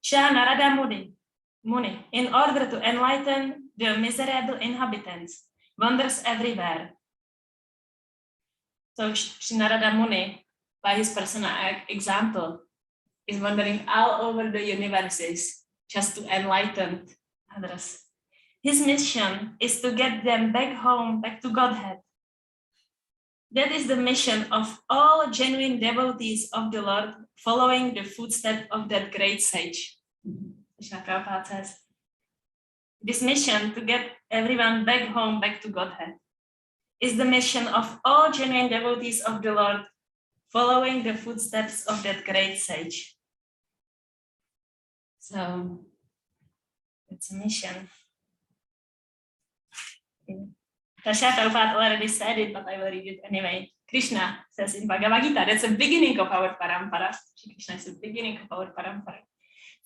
Shah Narada Muni, in order to enlighten the miserable inhabitants, wanders everywhere. So Narada Muni, by his personal example, is wandering all over the universes just to enlighten others. His mission is to get them back home, back to Godhead. That is the mission of all genuine devotees of the Lord, following the footsteps of that great sage. Krishna Prabhupada says, this mission to get everyone back home, back to Godhead, is the mission of all genuine devotees of the Lord, following the footsteps of that great sage. So it's a mission. Krishna Prabhupada already said it, but I will read it anyway. Krishna says in Bhagavad Gita, that's the beginning of our parampara. Krishna is the beginning of our parampara.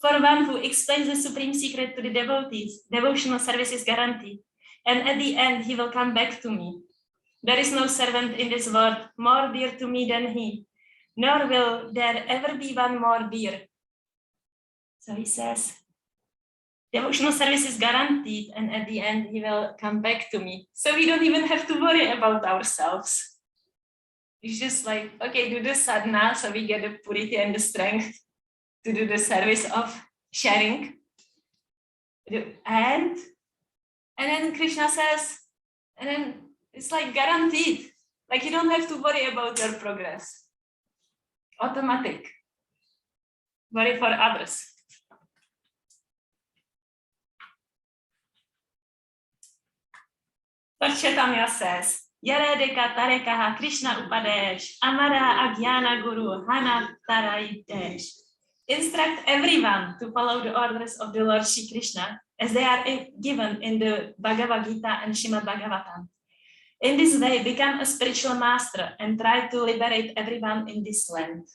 For one who explains the supreme secret to the devotees, devotional service is guaranteed. And at the end, he will come back to me. There is no servant in this world more dear to me than he, nor will there ever be one more dear. So he says, devotional service is guaranteed, and at the end, he will come back to me. So we don't even have to worry about ourselves. It's just like, okay, do the sadhana, so we get the purity and the strength to do the service of sharing. And then Krishna says, and then it's like guaranteed. Like you don't have to worry about your progress. Automatic. Worry for others. Lord Chaitanya says, Yaredeka Tarekaha Krishna Upadesh, Amara Agyana Guru Hana Taraitesh. Instruct everyone to follow the orders of the Lord Shri Krishna as they are given in the Bhagavad Gita and Srimad Bhagavatam. In this way, become a spiritual master and try to liberate everyone in this land.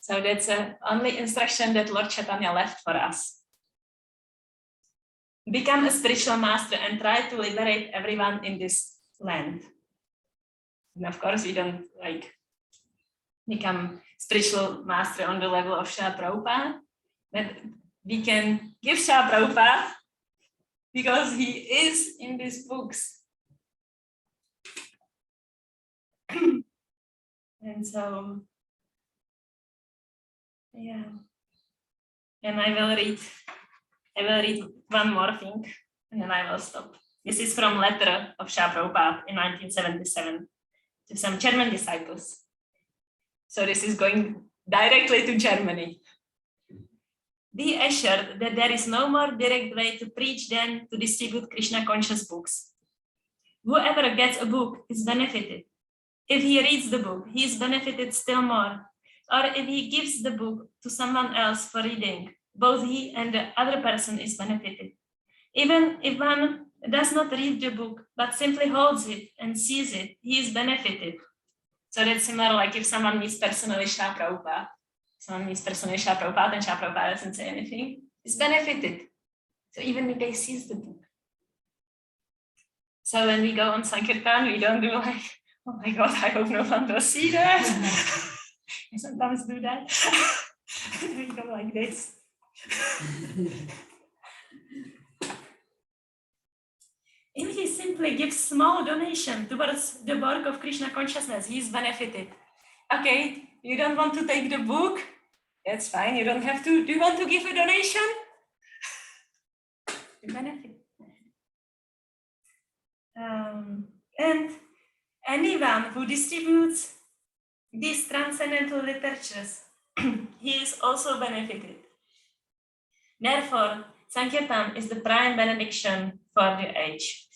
So that's the only instruction that Lord Chaitanya left for us. Become a spiritual master and try to liberate everyone in this land. And of course, we don't like become spiritual master on the level of Srila Prabhupada, but we can give Srila Prabhupada because he is in these books. And so, yeah. And I will read one more thing, and then I will stop. This is from letter of Srila Prabhupada in 1977 to some German disciples. So this is going directly to Germany. Be assured that there is no more direct way to preach than to distribute Krishna conscious books. Whoever gets a book is benefited. If he reads the book, he is benefited still more. Or if he gives the book to someone else for reading, both he and the other person is benefited. Even if one does not read the book, but simply holds it and sees it, he is benefited. So that's similar, like if someone meets personally Srila Prabhupada, and Srila Prabhupada doesn't say anything, is benefited. So even if they sees the book. So when we go on Sankirtan, we don't do like, oh my God, I hope no one will see that. I sometimes do that. We go like this. If he simply gives small donation towards the work of Krishna consciousness, he is benefited. Okay, you don't want to take the book? That's fine, you don't have to. Do you want to give a donation? You benefit. And anyone who distributes these transcendental literatures, he is also benefited. Therefore, Sankirtan is the prime benediction for the age.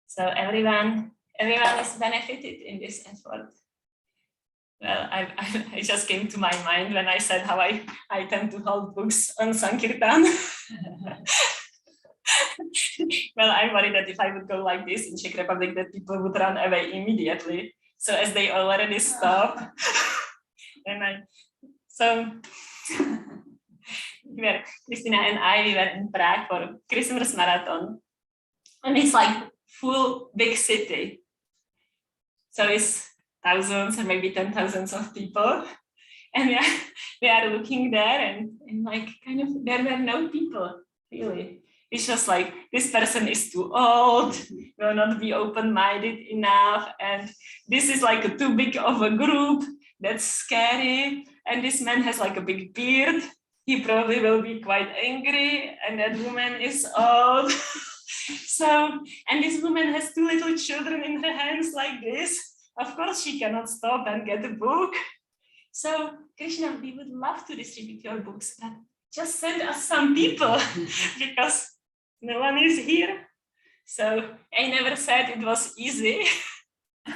So everyone is benefited in this effort. Well, I just came to my mind when I said how I tend to hold books on Sankirtan. Well, I'm worried that if I would go like this in Czech Republic, that people would run away immediately. So as they already stopped, Christina and I, we were in Prague for Christmas marathon, and it's like full big city. So it's thousands or maybe 10,000 of people, and we are looking there, and like kind of there were no people really. It's just like this person is too old, will not be open-minded enough, and this is like too big of a group. That's scary. And this man has like a big beard. He probably will be quite angry, and that woman is old. So, and this woman has 2 little children in her hands like this. Of course, she cannot stop and get a book. So, Krishna, we would love to distribute your books, but just send us some people because no one is here. So, I never said it was easy.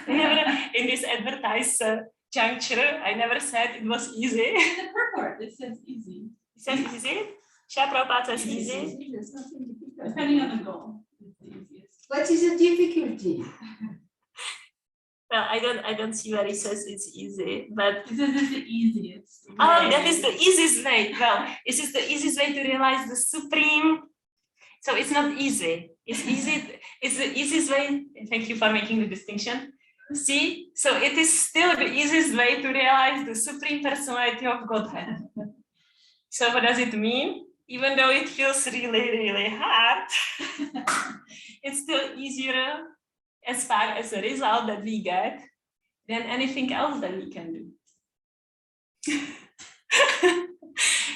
Never in this advertised juncture, I never said it was easy. In the purport, it says easy. It says easy? Srila Prabhupada says easy. There's nothing difficult. Depending on the goal, it's the easiest. What is the difficulty? Well, I don't see where it says it's easy, but It says it's the easiest. oh, that is the easiest way. Well, this is the easiest way to realize the supreme. So it's not easy. It's easy. It's the easiest way. Thank you for making the distinction. See, so it is still the easiest way to realize the supreme personality of Godhead. So what does it mean? Even though it feels really, really hard, it's still easier as far as the result that we get than anything else that we can do.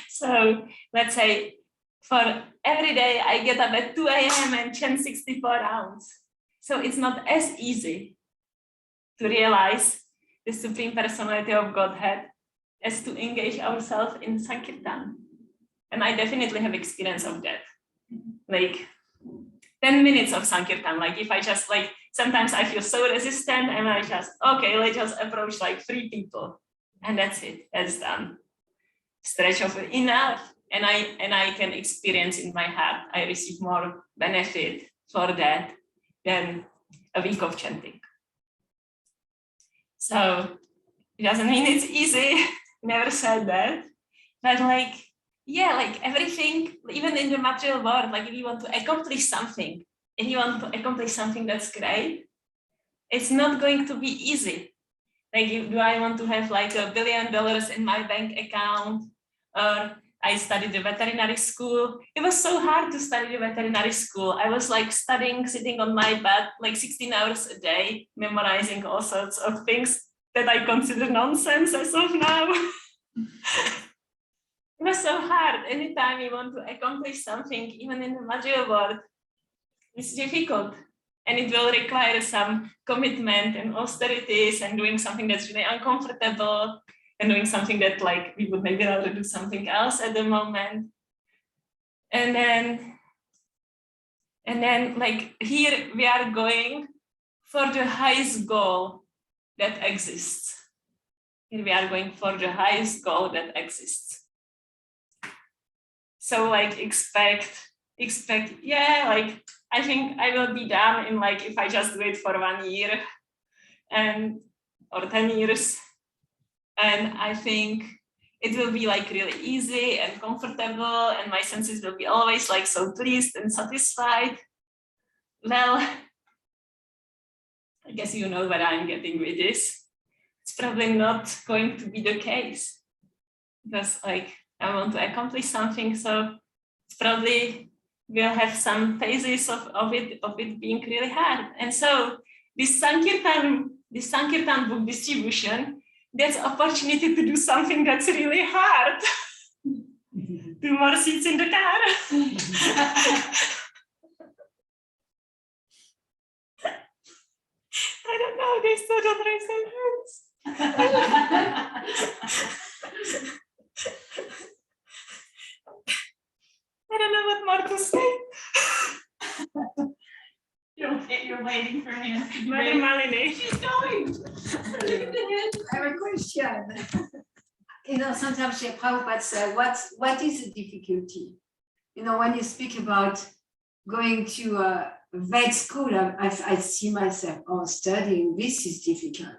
So let's say for every day I get up at 2 a.m. and chant 64 rounds. So it's not as easy to realize the supreme personality of Godhead as to engage ourselves in Sankirtan. And I definitely have experience of that. Like 10 minutes of Sankirtan, like if I just like, sometimes I feel so resistant and I just, okay, let's just approach like 3 people and that's it, that's done. Stretch of enough and I can experience in my heart, I receive more benefit for that than a week of chanting. So it doesn't mean it's easy, never said that, but like, yeah, like everything, even in the material world, like if you want to accomplish something, if you want to accomplish something that's great, it's not going to be easy. Like, do I want to have like $1 billion in my bank account? Or I studied the veterinary school. It was so hard to study the veterinary school. I was like studying, sitting on my bed, like 16 hours a day, memorizing all sorts of things that I consider nonsense as of now. It was so hard. Anytime you want to accomplish something, even in the material world, it's difficult. And it will require some commitment and austerities and doing something that's really uncomfortable and doing something that like we would maybe rather do something else at the moment. And then like here we are going for the highest goal that exists. Here we are going for the highest goal that exists. So like expect, yeah, like I think I will be done in like, if I just do it for 1 year and or 10 years. And I think it will be like really easy and comfortable and my senses will be always like so pleased and satisfied. Well, I guess you know where I'm getting with this. It's probably not going to be the case because like I want to accomplish something, so it's probably will have some phases of it being really hard. And so this Sankirtan book distribution, that's opportunity to do something that's really hard. 2 more seats in the car. I don't know, they still don't raise their hands. I don't know what more to say. You're waiting for him. Mother Malini. She's going. I have a question. You know, sometimes Prabhupada said, what is the difficulty? You know, when you speak about going to a vet school, I see myself, oh, studying, this is difficult.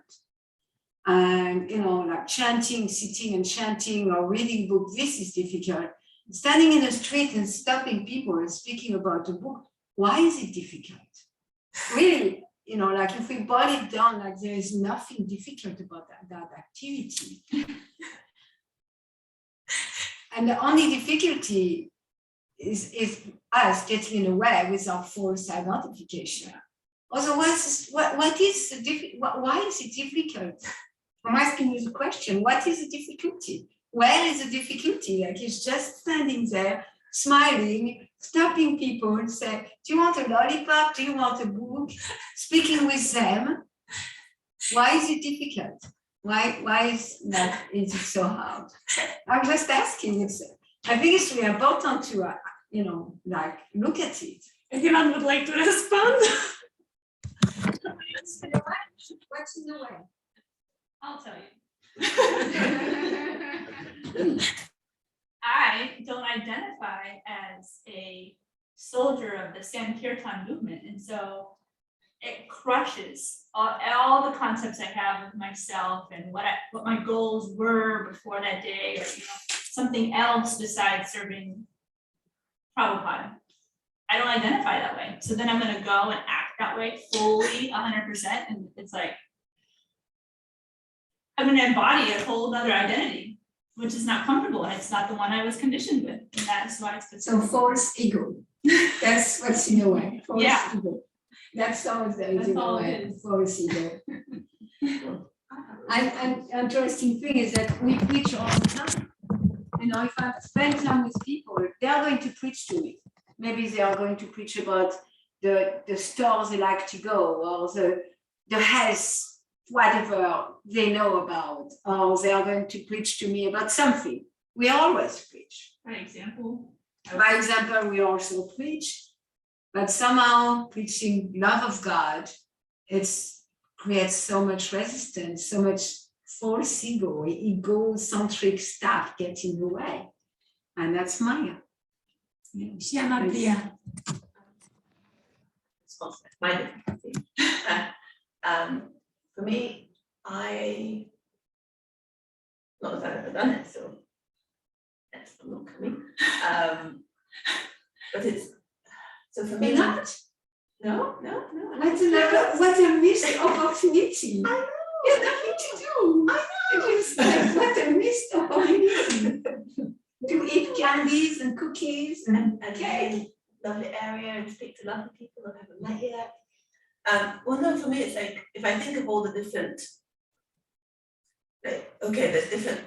And, you know, like chanting, sitting and chanting or reading book, this is difficult. Standing in the street and stopping people and speaking about the book, why is it difficult? Really, you know, like if we boil it down, like there is nothing difficult about that activity. And the only difficulty is us getting in the way with our false identification. Otherwise, what is the why is it difficult? I'm asking you the question, what is the difficulty? Where is the difficulty? Like it's just standing there, smiling, stopping people and say, do you want a lollipop? Do you want a book? Speaking with them. Why is it difficult? Why is it so hard? I'm just asking. I think it's really important to, you know, like look at it. Anyone would like to respond? What's in the way? I'll tell you. I don't identify as a soldier of the Sankirtan movement, and so it crushes all the concepts I have of myself and what my goals were before that day, or something else besides serving Prabhupada. I don't identify that way, so then I'm going to go and act that way fully 100%, and it's like I'm going to embody a whole other identity, which is not comfortable, and it's not the one I was conditioned with, and that's why it's so false ego. That's what's in the way. False ego. That's all there is in the way. False ego. And interesting thing is that we preach all the time. You know, if I spend time with people, they are going to preach to me. Maybe they are going to preach about the stores they like to go, or the health, whatever they know about, or they are going to preach to me about something. We always preach. By example, we also preach, but somehow preaching love of God, it creates so much resistance, so much false ego-centric stuff gets in the way. And that's Maya. Shama Priya. My difficulty. For me, not that I've ever done it, so yes, I'm not coming. But it's so for me. You're not? No. What a missed opportunity. I know. You have nothing to do. I know. It's like, what a missed opportunity. To eat candies and cookies and cake. Lovely area and speak to lovely people I haven't met yet. Well, no, for me, it's like if I think of all the different, like, okay, there's different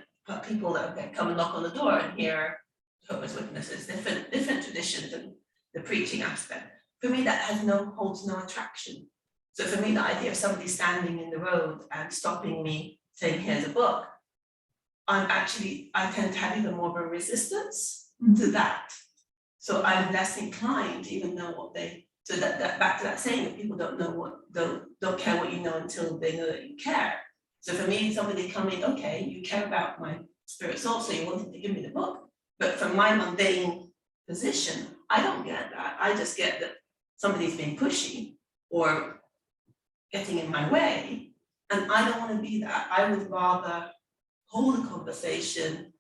people that come and knock on the door and hear Jehovah's Witnesses, different traditions and the preaching aspect. For me, that holds no attraction. So for me, the idea of somebody standing in the road and stopping me, saying, "Here's a book," I tend to have even more of a resistance to that. So I'm less inclined to even know what they. So that back to that saying that people don't care what you know until they know that you care. So for me, somebody coming, okay, you care about my spirit soul, so you wanted to give me the book. But from my mundane position, I don't get that. I just get that somebody's being pushy or getting in my way, and I don't want to be that. I would rather hold a conversation,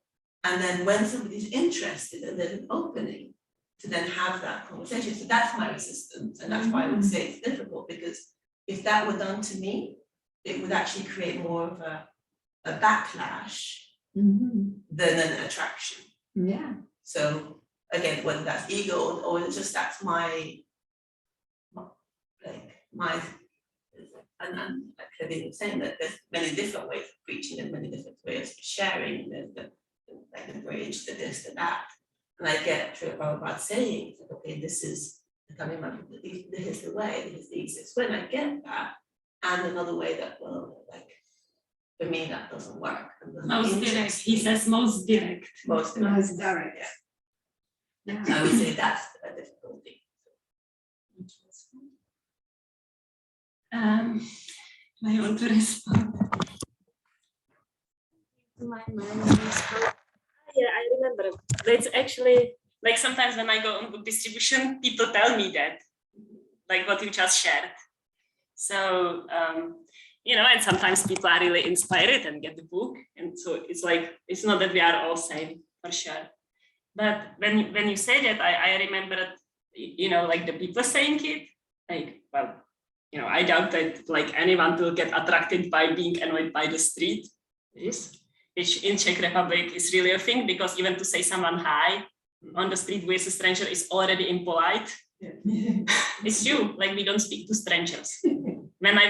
and then when somebody's interested and there's an opening, to then have that conversation. So that's my resistance. And that's why I would say it's difficult, because if that were done to me, it would actually create more of a backlash than an attraction. Yeah. So again, whether that's ego or just that's my and like Hladini was saying, that there's many different ways of preaching and many different ways of sharing. There's the bridge, the this, the that. And I get to about saying, okay, this is becoming this is the way, this is the easiest way. And I get that. And another way that, well, like, for me, that doesn't work. Most direct. He says most direct. Most direct. Yeah. I would say that's a difficulty. I want to respond. My mind is yeah, I remember. It's actually like sometimes when I go on book distribution, people tell me that, like what you just shared. So, and sometimes people are really inspired and get the book. And so it's like, it's not that we are all same, for sure. But when you say that, I remember, like the people saying it, like, well, I doubt that like anyone will get attracted by being annoyed by the street, which in Czech Republic is really a thing, because even to say someone hi on the street with a stranger is already impolite. It's true, like we don't speak to strangers. When I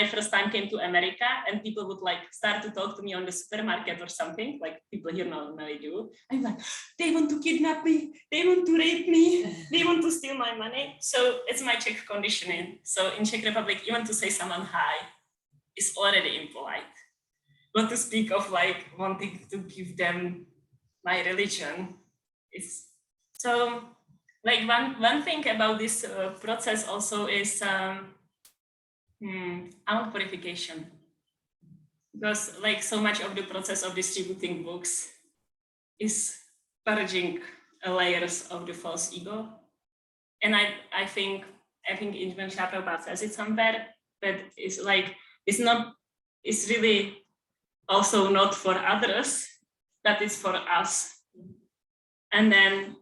first time came to America, and people would like start to talk to me on the supermarket or something, like people here normally do, I'm like, they want to kidnap me, they want to rape me, they want to steal my money. So it's my Czech conditioning. So in Czech Republic, even to say someone hi is already impolite. But to speak of like wanting to give them my religion is so. Like one thing about this process also is out purification, because like so much of the process of distributing books is purging layers of the false ego, and I think Injman Prabhupada says it somewhere, but it's really also not for others, that is for us. And then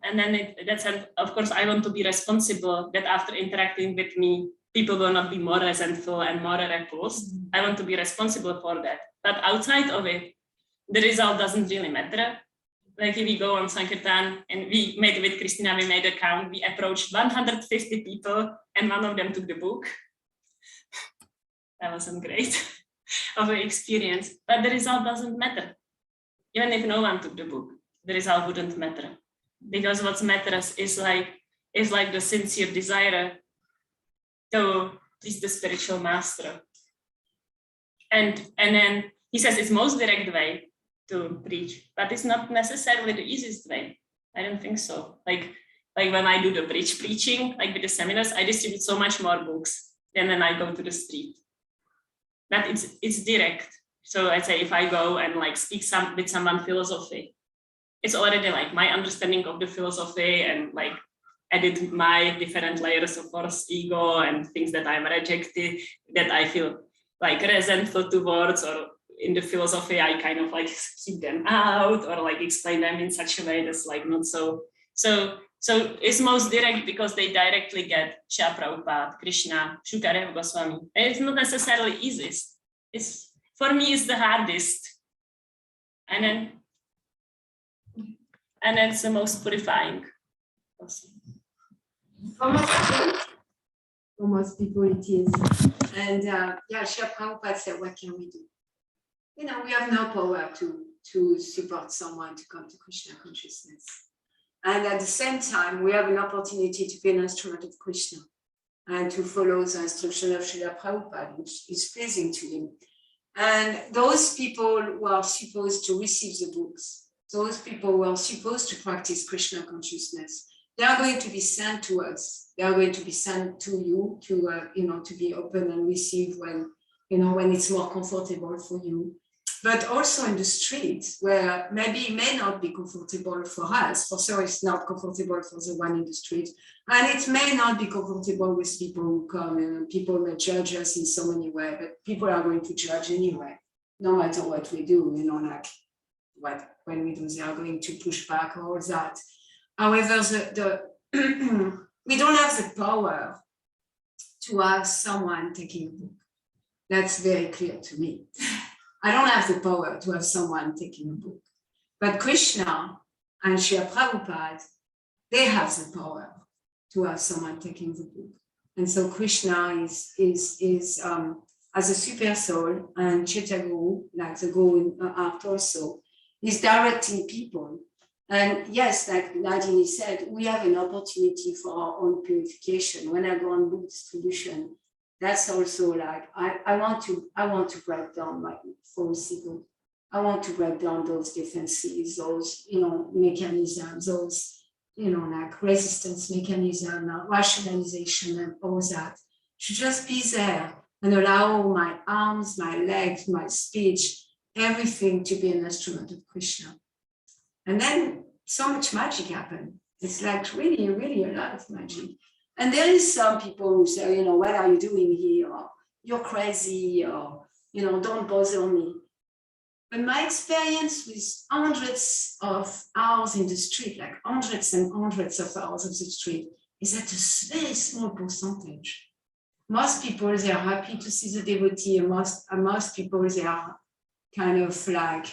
that's, of course, I want to be responsible that after interacting with me, people will not be more resentful and more repulsed. I want to be responsible for that. But outside of it, the result doesn't really matter. Like if we go on Sankirtan and we made with Christina, we made a count, we approached 150 people and one of them took the book. That wasn't great of an experience, but the result doesn't matter. Even if no one took the book, the result wouldn't matter, because what matters is like the sincere desire to please the spiritual master. And then he says it's most direct way to preach, but it's not necessarily the easiest way. I don't think so. Like when I do the bridge preaching, like with the seminars, I distribute so much more books than when I go to the street. But it's direct. So I'd say if I go and like speak with someone philosophy, it's already like my understanding of the philosophy and like edit my different layers of false ego and things that I'm rejected, that I feel like resentful towards, or in the philosophy, I kind of like keep them out or like explain them in such a way that's like not so. So it's most direct because they directly get Srila Prabhupada, Krishna, Shukadev Goswami. And it's not necessarily easiest. For me, it's the hardest. And then it's the most purifying. For most people it is. And Srila Prabhupada said, what can we do? We have no power to support someone to come to Krishna consciousness. And at the same time, we have an opportunity to be an instrument of Krishna and to follow the instruction of Srila Prabhupada, which is pleasing to him. And those people who are supposed to receive the books, those people who are supposed to practice Krishna consciousness, they are going to be sent to us. They are going to be sent to you to be open and receive when it's more comfortable for you. But also in the streets, where maybe it may not be comfortable for us. For sure, it's not comfortable for the one in the street. And it may not be comfortable with people who come, and people may judge us in so many ways, but people are going to judge anyway, no matter what we do, when we do, they are going to push back all that. However, we don't have the power to have someone taking a book. That's very clear to me. I don't have the power to have someone taking a book. But Krishna and Srila Prabhupada, they have the power to have someone taking the book. And so Krishna is as a super soul, and Chaitanya, like the Guru in art also, is directing people. And yes, like Hladini said, we have an opportunity for our own purification. When I go on book distribution, that's also like, I want to break down my false ego. I want to break down those defenses, those, mechanisms, those, like resistance mechanism, rationalization and all that. To just be there and allow my arms, my legs, my speech, everything to be an instrument of Krishna. And then so much magic happened. It's like really, really a lot of magic. And there is some people who say, you know, what are you doing here? Or you're crazy, or, you know, don't bother me. But my experience with hundreds of hours in the street, like hundreds and hundreds of hours of the street, is at a very small percentage. Most people, they are happy to see the devotee, and most people, they are kind of like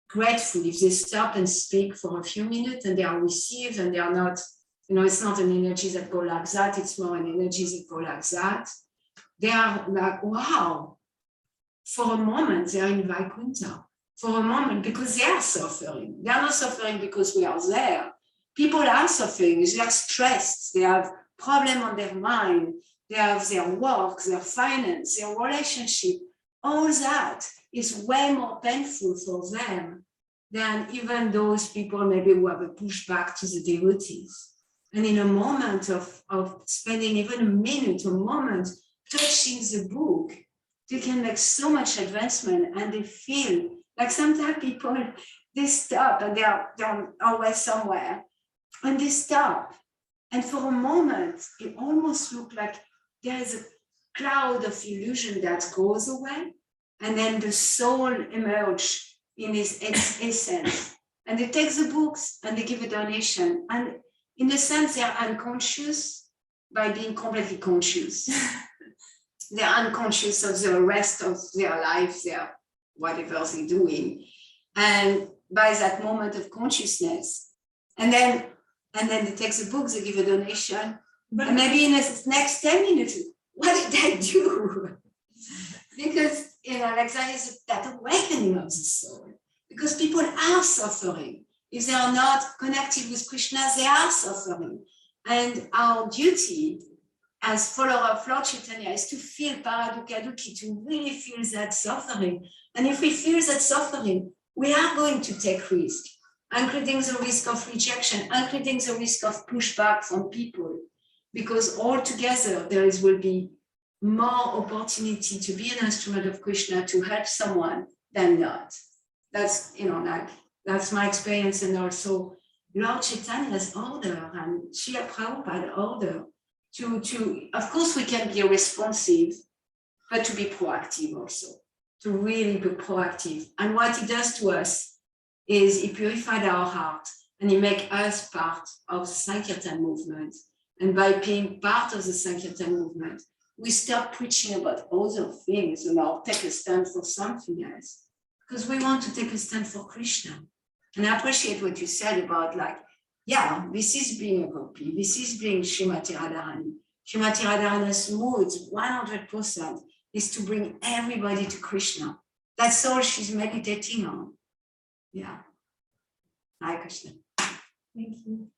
grateful if they stop and speak for a few minutes and they are received and they are not, you know, it's not an energy that go like that, it's more an energy that go like that. They are like, wow. For a moment, they are in Vaikuntha. For a moment, because they are suffering. They are not suffering because we are there. People are suffering, they are stressed, they have problems on their mind, they have their work, their finance, their relationship. All that is way more painful for them than even those people maybe who have a pushback to the devotees. And in a moment of spending even a minute, a moment, touching the book, they can make so much advancement, and they feel like sometimes people, they stop and they're always somewhere and they stop. And for a moment, it almost looks like there is a cloud of illusion that goes away. And then the soul emerges in its essence. And they take the books and they give a donation. And in a sense, they are unconscious by being completely conscious. They're unconscious of the rest of their life, their whatever they're doing. And by that moment of consciousness, and then they take the books, they give a donation. And maybe in the next 10 minutes, what did I do? Because, you know, like that is that awakening of the soul. Because people are suffering. If they are not connected with Krishna, they are suffering. And our duty as follower of Lord Chaitanya is to feel Paradukkha, to really feel that suffering. And if we feel that suffering, we are going to take risk, including the risk of rejection, including the risk of pushback from people, because altogether will be more opportunity to be an instrument of Krishna to help someone than not. That's, you know, like, that's my experience. And also Lord Chaitanya's order and Srila Prabhupada's order to, of course we can be responsive, but to be proactive also, to really be proactive. And what he does to us is he purified our heart and he makes us part of the Sankirtan movement. And by being part of the Sankirtan movement, we stop preaching about other things and now take a stand for something else, because we want to take a stand for Krishna. And I appreciate what you said about, like, yeah, this is being a gopi, this is being Srimati Radharani. Srimati Radharani's mood, 100%, is to bring everybody to Krishna. That's all she's meditating on. Yeah. Hare Krishna. Thank you.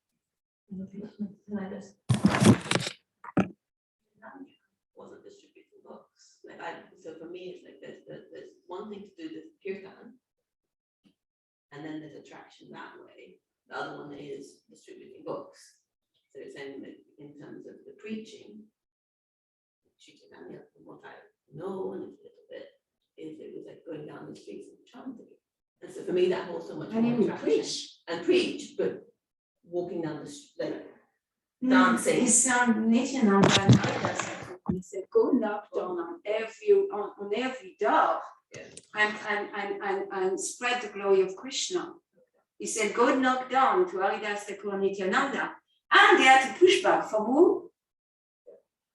Wasn't distributing books. So for me, it's like there's one thing to do this kirtan, and then there's attraction that way. The other one is distributing books. So it's saying that in terms of the preaching, from what I know and a little bit, is it was like going down the streets and chanting. And so for me, that holds so much more attraction. Preach, but walking down the street, like dancing. He said, go knock down on every door, and spread the glory of Krishna. He said, go knock down to Haridas Thakur Nityananda. And they had to push back from who?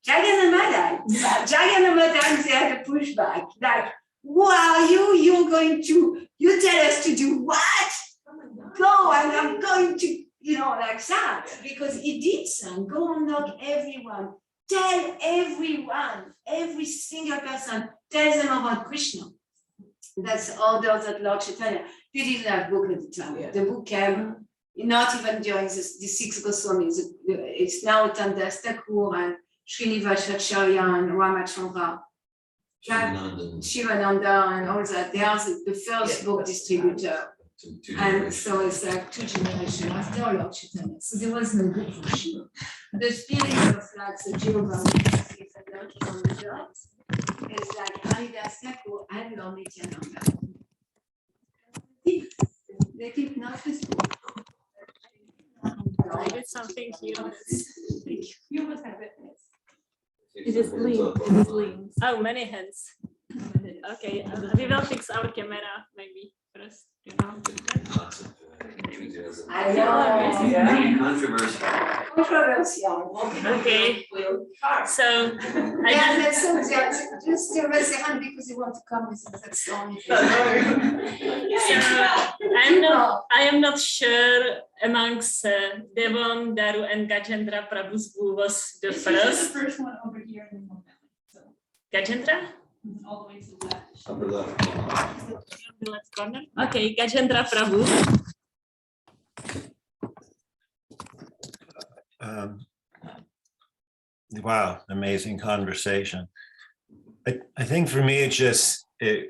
Jagannath Madai. Jagannath Madai, they had to push back. Like, who are you? You're going to, you tell us to do what? Go, and I'm going to, you know, like that. Because he did some. Go and knock everyone. Tell everyone, every single person, tell them about Krishna. That's all those that Lord Chaitanya. They didn't have book at the time. Yeah. The book came not even during the six Goswamis. It's now Tandas Thakur and Srinivasacharya and Ramachandra, Shivananda and all that. They are the first book distributor. And so it's like 2 generations after Lord Chaitanya. So there was no book for sure. The spirit of like the geography and knocking on the dots is like Haridas Thakur and Lord Nityananda. They keep not this book. did something here. Thank you. You must have it. It is lean. Oh, many hands. Okay, we will fix our camera maybe first. You know. Lots of enthusiasm. I know. Maybe controversy. Controversial. Okay. So I Yeah, just, that's so just raise your hand because you want to come with us. That's the only thing. I am not sure amongst Devon, Daru, and Gajendra Prabhu's who was the It's usually the first. first one over here in the middle. So Gajendra? all the way to the left. Upper left. The left corner. Okay, Gajendra Prabhu. Wow, amazing conversation. I think for me, it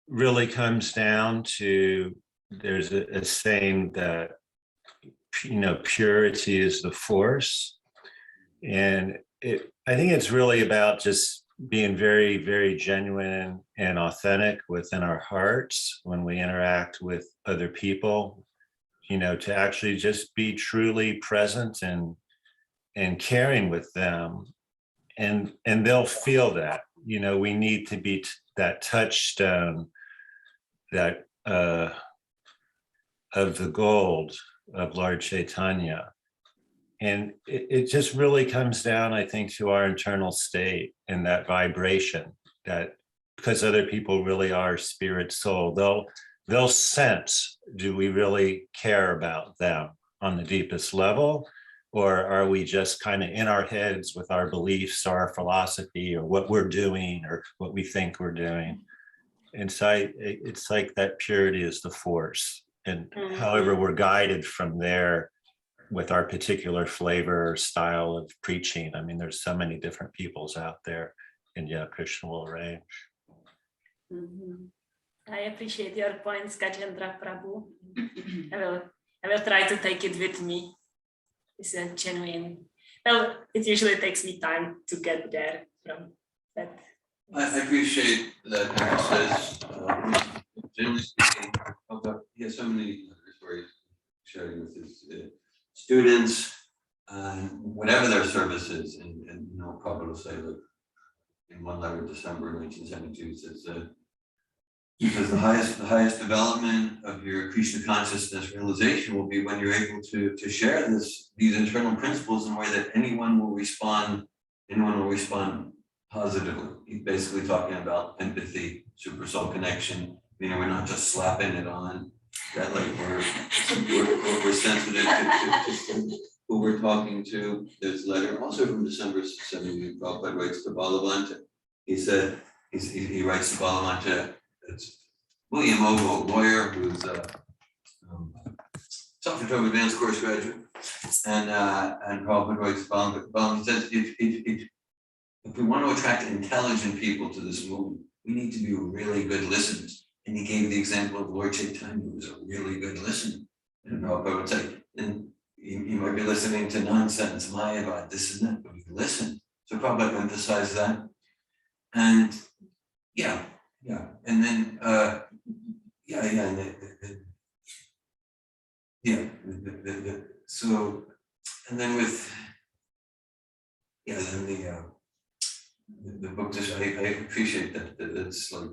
really comes down to, there's a saying that, purity is the force. And I think it's really about just being very, very genuine and authentic within our hearts when we interact with other people, to actually just be truly present and caring with them, and they'll feel that. We need to be that touchstone that of the gold of Lord Chaitanya. And it just really comes down, I think, to our internal state and that vibration, that because other people really are spirit soul, they'll sense, do we really care about them on the deepest level? Or are we just kind of in our heads with our beliefs or our philosophy or what we're doing or what we think we're doing? And so it's like that purity is the force. And however we're guided from there with our particular flavor or style of preaching. I mean, there's so many different peoples out there, and yeah, Krishna will arrange. I appreciate your points, Gajendra Prabhu. I will try to take it with me. It's a genuine. Well, it usually takes me time to get there from that. I appreciate that Aaron says, generally speaking, he has so many stories sharing with his students, whatever their service is, and Prabhupada will say, look, in one letter in December 1972 says, because the highest development of your Krishna consciousness realization will be when you're able to share these internal principles in a way that anyone will respond positively. He's basically talking about empathy, super soul connection. We're not just slapping it on, that like we're sensitive to who we're talking to. There's a letter also from December 72, Prabhupada writes to Balavanta. He said, he writes to Balavanta, it's William Ogle, a lawyer who's self-controlled advanced course graduate, and Prabhupada writes to Balavanta, he says, if we want to attract intelligent people to this movement, we need to be really good listeners. And he gave the example of Lord Chaitanya, who was a really good listener. And Prabhupada would say, and you might be listening to nonsense, Mayavad, this and that, but you listen. So Prabhupada emphasized that. And and then so, and then with then the book, just I appreciate that it's like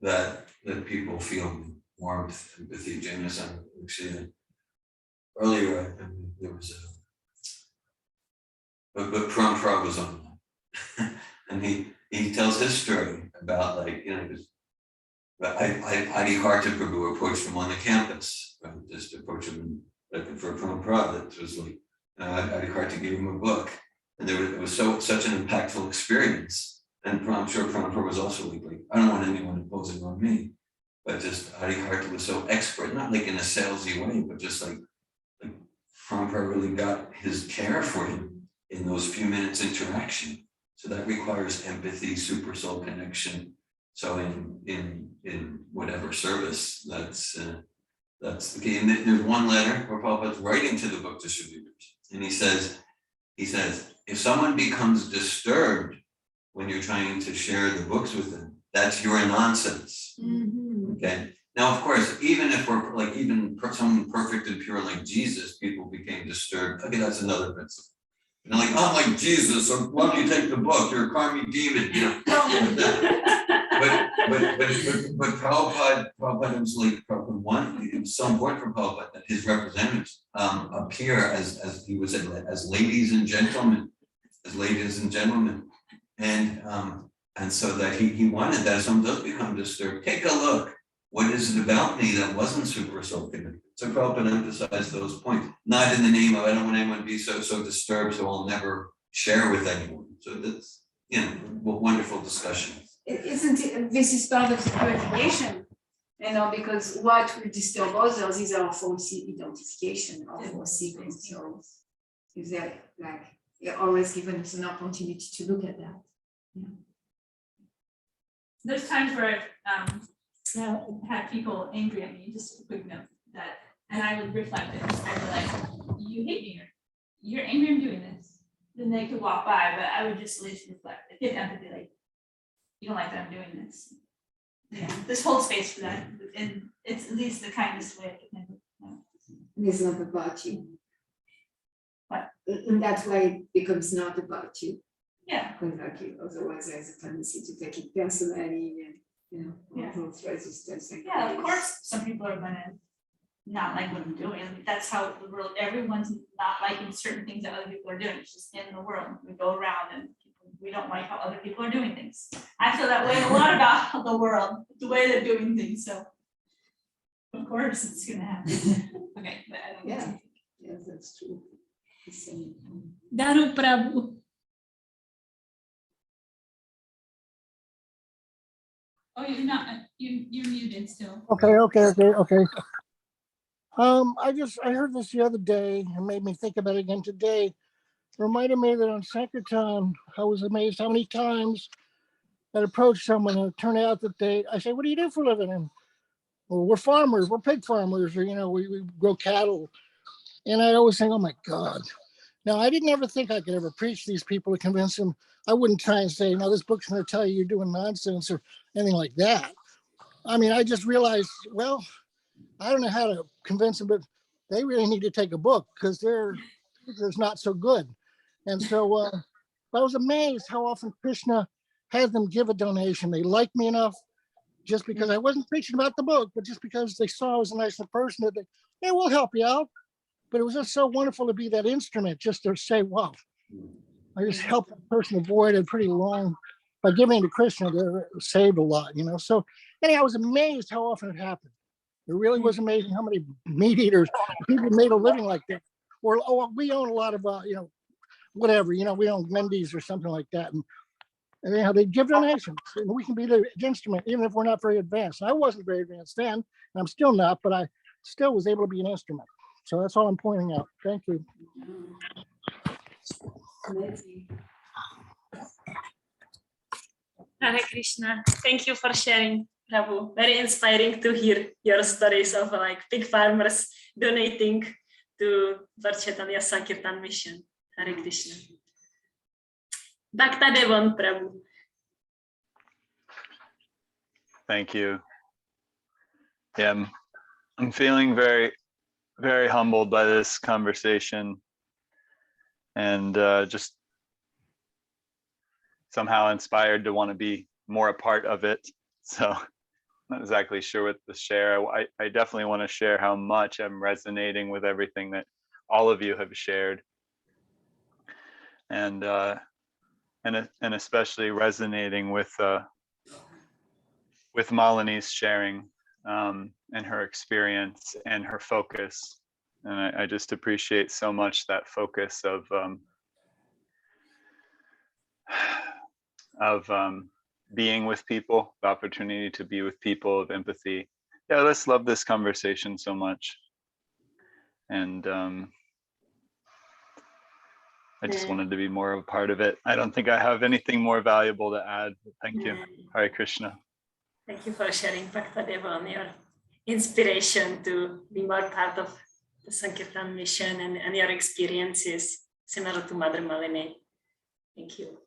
that people feel warmth, empathy, genuineness. Actually, earlier there was but Prabhupada was on that, and he tells his story about like Adi Karta Prabhu approached him on the campus, right? Just approached him like for Prabhupada. It was like Adi Karta gave him a book. And it was such an impactful experience. And I'm sure Prabhupada was also like, I don't want anyone imposing on me. But just Adi Karta was so expert, not like in a salesy way, but just like Prabhupada really got his care for him in those few minutes interaction. So that requires empathy, super soul connection. So in whatever service, that's the key. And there's one letter where Prabhupada's writing to the book distributors, and he says, if someone becomes disturbed when you're trying to share the books with them, that's your nonsense. Okay. Now, of course, even if we're like, someone perfect and pure like Jesus, people became disturbed. Okay, that's another principle. And they're like, oh, like Jesus, so why don't you take the book? You're a karmic demon, you know. But Prabhupada was like, it was so important for Prabhupada that his representatives appear as he was as ladies and gentlemen, and so that he wanted that if someone does become disturbed, take a look. What is it about me that wasn't super soaking? So Prabhupada emphasized those points, not in the name of I don't want anyone to be so disturbed, so I'll never share with anyone. So that's wonderful discussion. This is part of the purification, because what will disturb others is our false identification, our false sequence. So if they're like, you're always given an opportunity to look at that. Yeah. There's times where I've had people angry at me, just a quick note that, and I would reflect it. I'd be like, you hate me, you're angry I'm doing this. Then they could walk by, but I would just at least reflect, give empathy, like, you don't like that I'm doing this. Yeah, this whole space for that, and it's at least the kindest way I can do. It's not about you. What? And that's why it becomes not about you. Yeah. Otherwise, there's a tendency to take it personally and Yeah. those resistance. Yeah, of course, some people are gonna not like what I'm doing. That's how the world, everyone's not liking certain things that other people are doing. It's just in the world. We go around and we don't like how other people are doing things. I feel that way a lot about the world, the way they're doing things. So of course it's gonna happen. Okay, but I don't know. Yes, that's true. Daru Prabhu. Oh, you're not, you're muted still. Okay. I heard this the other day and made me think about it again today. It reminded me that on Sankirtan, I was amazed how many times I'd approach someone and it turned out that I say, what do you do for a living? And well, we're farmers, we're pig farmers, or we grow cattle. And I'd always think, oh my God. Now I didn't ever think I could ever preach these people to convince them. I wouldn't try and say, no, this book's going to tell you you're doing nonsense or anything like that. I mean, I just realized, well, I don't know how to convince them, but they really need to take a book because they're not so good. And so I was amazed how often Krishna had them give a donation. They liked me enough just because I wasn't preaching about the book, but just because they saw I was a nice person that they will help you out. But it was just so wonderful to be that instrument, just to say, wow, I just helped a person avoid a pretty long, by giving to Krishna, they saved a lot, So anyhow, I was amazed how often it happened. It really was amazing how many meat eaters, people made a living like that. Or we own a lot of, whatever, we own Mendy's or something like that. And anyhow, they give donations and we can be the instrument, even if we're not very advanced. I wasn't very advanced then, and I'm still not, but I still was able to be an instrument. So that's all I'm pointing out. Thank you. Hare Krishna. Thank you for sharing, Prabhu. Very inspiring to hear your stories of like pig farmers donating to Lord Chaitanya Sankirtan mission. Hare Krishna. Bhakta Devon, Prabhu. Thank you. Yeah, I'm feeling very, very humbled by this conversation and just somehow inspired to want to be more a part of it. So I'm not exactly sure what to share. I definitely want to share how much I'm resonating with everything that all of you have shared. And especially resonating with Malini's sharing and her experience and her focus. And I just appreciate so much that focus of being with people, the opportunity to be with people, of empathy. Yeah, let's love this conversation so much. And I just wanted to be more of a part of it. I don't think I have anything more valuable to add. Thank you. Hare Krishna. Thank you for sharing, Bhakta Devon, your inspiration to be more part of the Sankirtan mission and your experiences similar to Mother Malini. Thank you.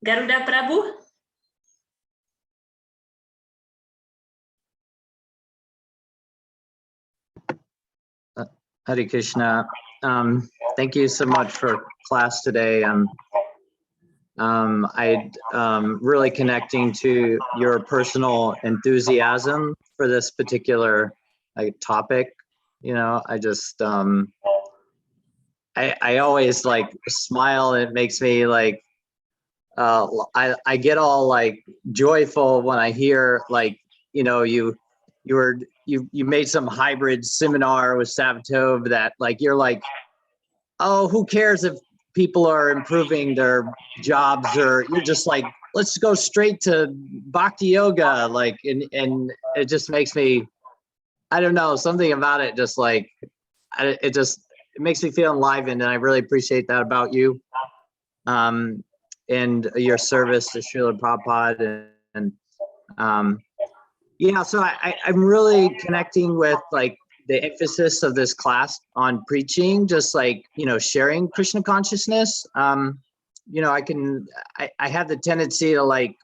Garuda Prabhu. Hare Krishna. Thank you so much for class today. I really connecting to your personal enthusiasm for this particular topic. You know, I just I always like smile, and it makes me like I get all like joyful when I hear like, you know, you made some hybrid seminar with Savatov that like you're like, oh, who cares if people are improving their jobs, or you're just like, let's go straight to bhakti yoga, like, and it just makes me, I don't know, something about it just like it makes me feel enlivened, and I really appreciate that about you. And your service to Srila Prabhupada, and yeah, so I'm really connecting with like the emphasis of this class on preaching, just like, you know, sharing Krishna consciousness. You know, I have the tendency to like,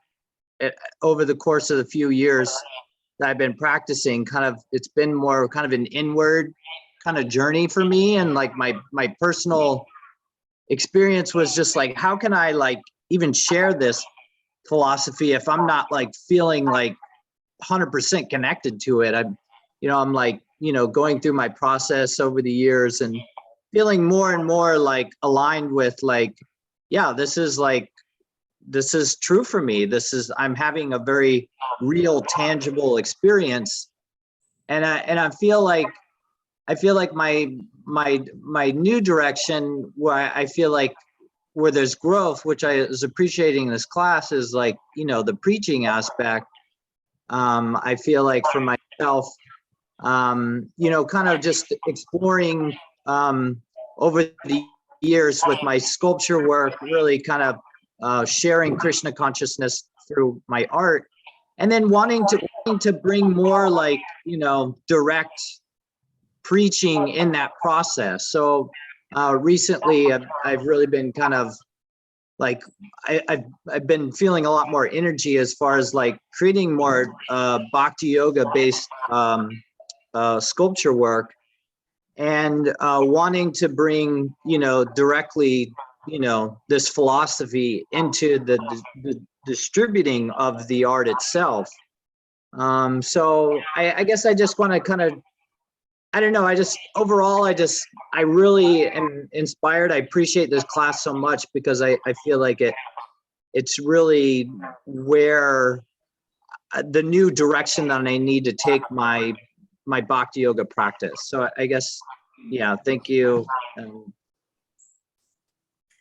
over the course of the few years that I've been practicing, kind of, it's been more kind of an inward kind of journey for me. And like my personal experience was just like, how can I like even share this philosophy if I'm not like feeling like 100% connected to it? I'm like, you know, going through my process over the years and feeling more and more like aligned with like, yeah, this is true for me. I'm having a very real, tangible experience. And I feel like my new direction, where I feel like where there's growth, which I was appreciating in this class, is like, you know, the preaching aspect. I feel like for myself, you know, kind of just exploring over the years with my sculpture work, really kind of sharing Krishna consciousness through my art, and then wanting to bring more like, you know, direct preaching in that process. So recently I've really been kind of like, I've been feeling a lot more energy as far as like creating more bhakti yoga based sculpture work, and wanting to bring, you know, directly, you know, this philosophy into the distributing of the art itself. So I guess I just want to kind of, I don't know, I really am inspired. I appreciate this class so much because I feel like it's really where the new direction that I need to take my bhakti yoga practice. So I guess, yeah, thank you.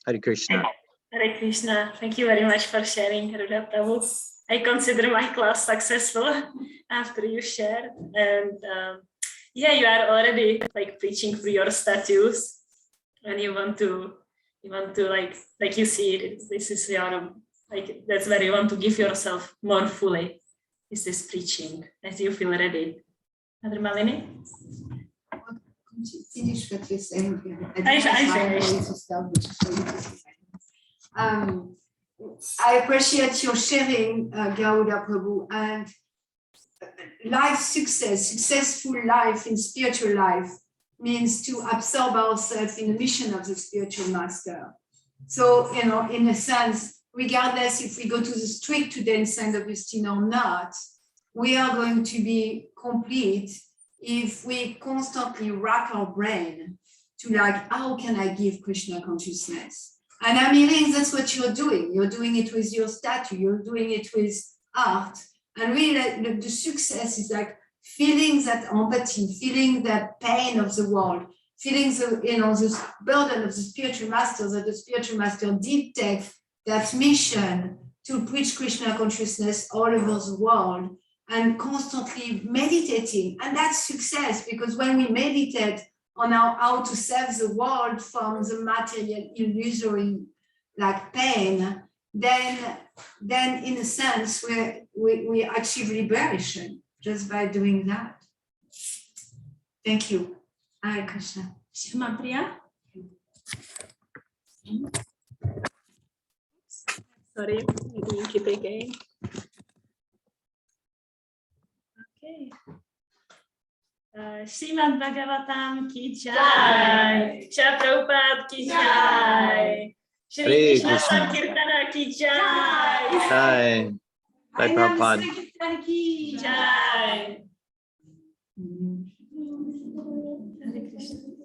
Hare Krishna. Hare Krishna. Thank you very much for sharing, Ruda Prabhu. I consider my class successful after you shared. And yeah, you are already like preaching through your statues, and you want to like you see it. This is your, like, that's where you want to give yourself more fully. This is preaching as you feel ready. Mother Malini? Finish what you're saying. I appreciate your sharing, Gauda Prabhu, and life successful life in spiritual life means to absorb ourselves in the mission of the spiritual master. So, you know, in a sense, regardless if we go to the street today in St. Augustine or not, we are going to be complete if we constantly rack our brain to like, how can I give Krishna consciousness? And I'm hearing that's what you're doing. You're doing it with your statue, you're doing it with art. And really the success is like feeling that empathy, feeling that pain of the world, feeling the, you know, this burden of the spiritual master, that the spiritual master did take that mission to preach Krishna consciousness all over the world, and constantly meditating. And that's success, because when we meditate on how to save the world from the material illusory like pain, then in a sense we achieve liberation just by doing that. Thank you. Hare Krishna. Shima Priya? Sorry, I didn't keep again. Okay. Srimad Bhagavatam ki jai. Shri Prabhupada ki jai. Shri Hare Krishna Krishna. Sankirtana ki jai. Jai. Jai Prabhupada. Ki jai. Hare Krishna.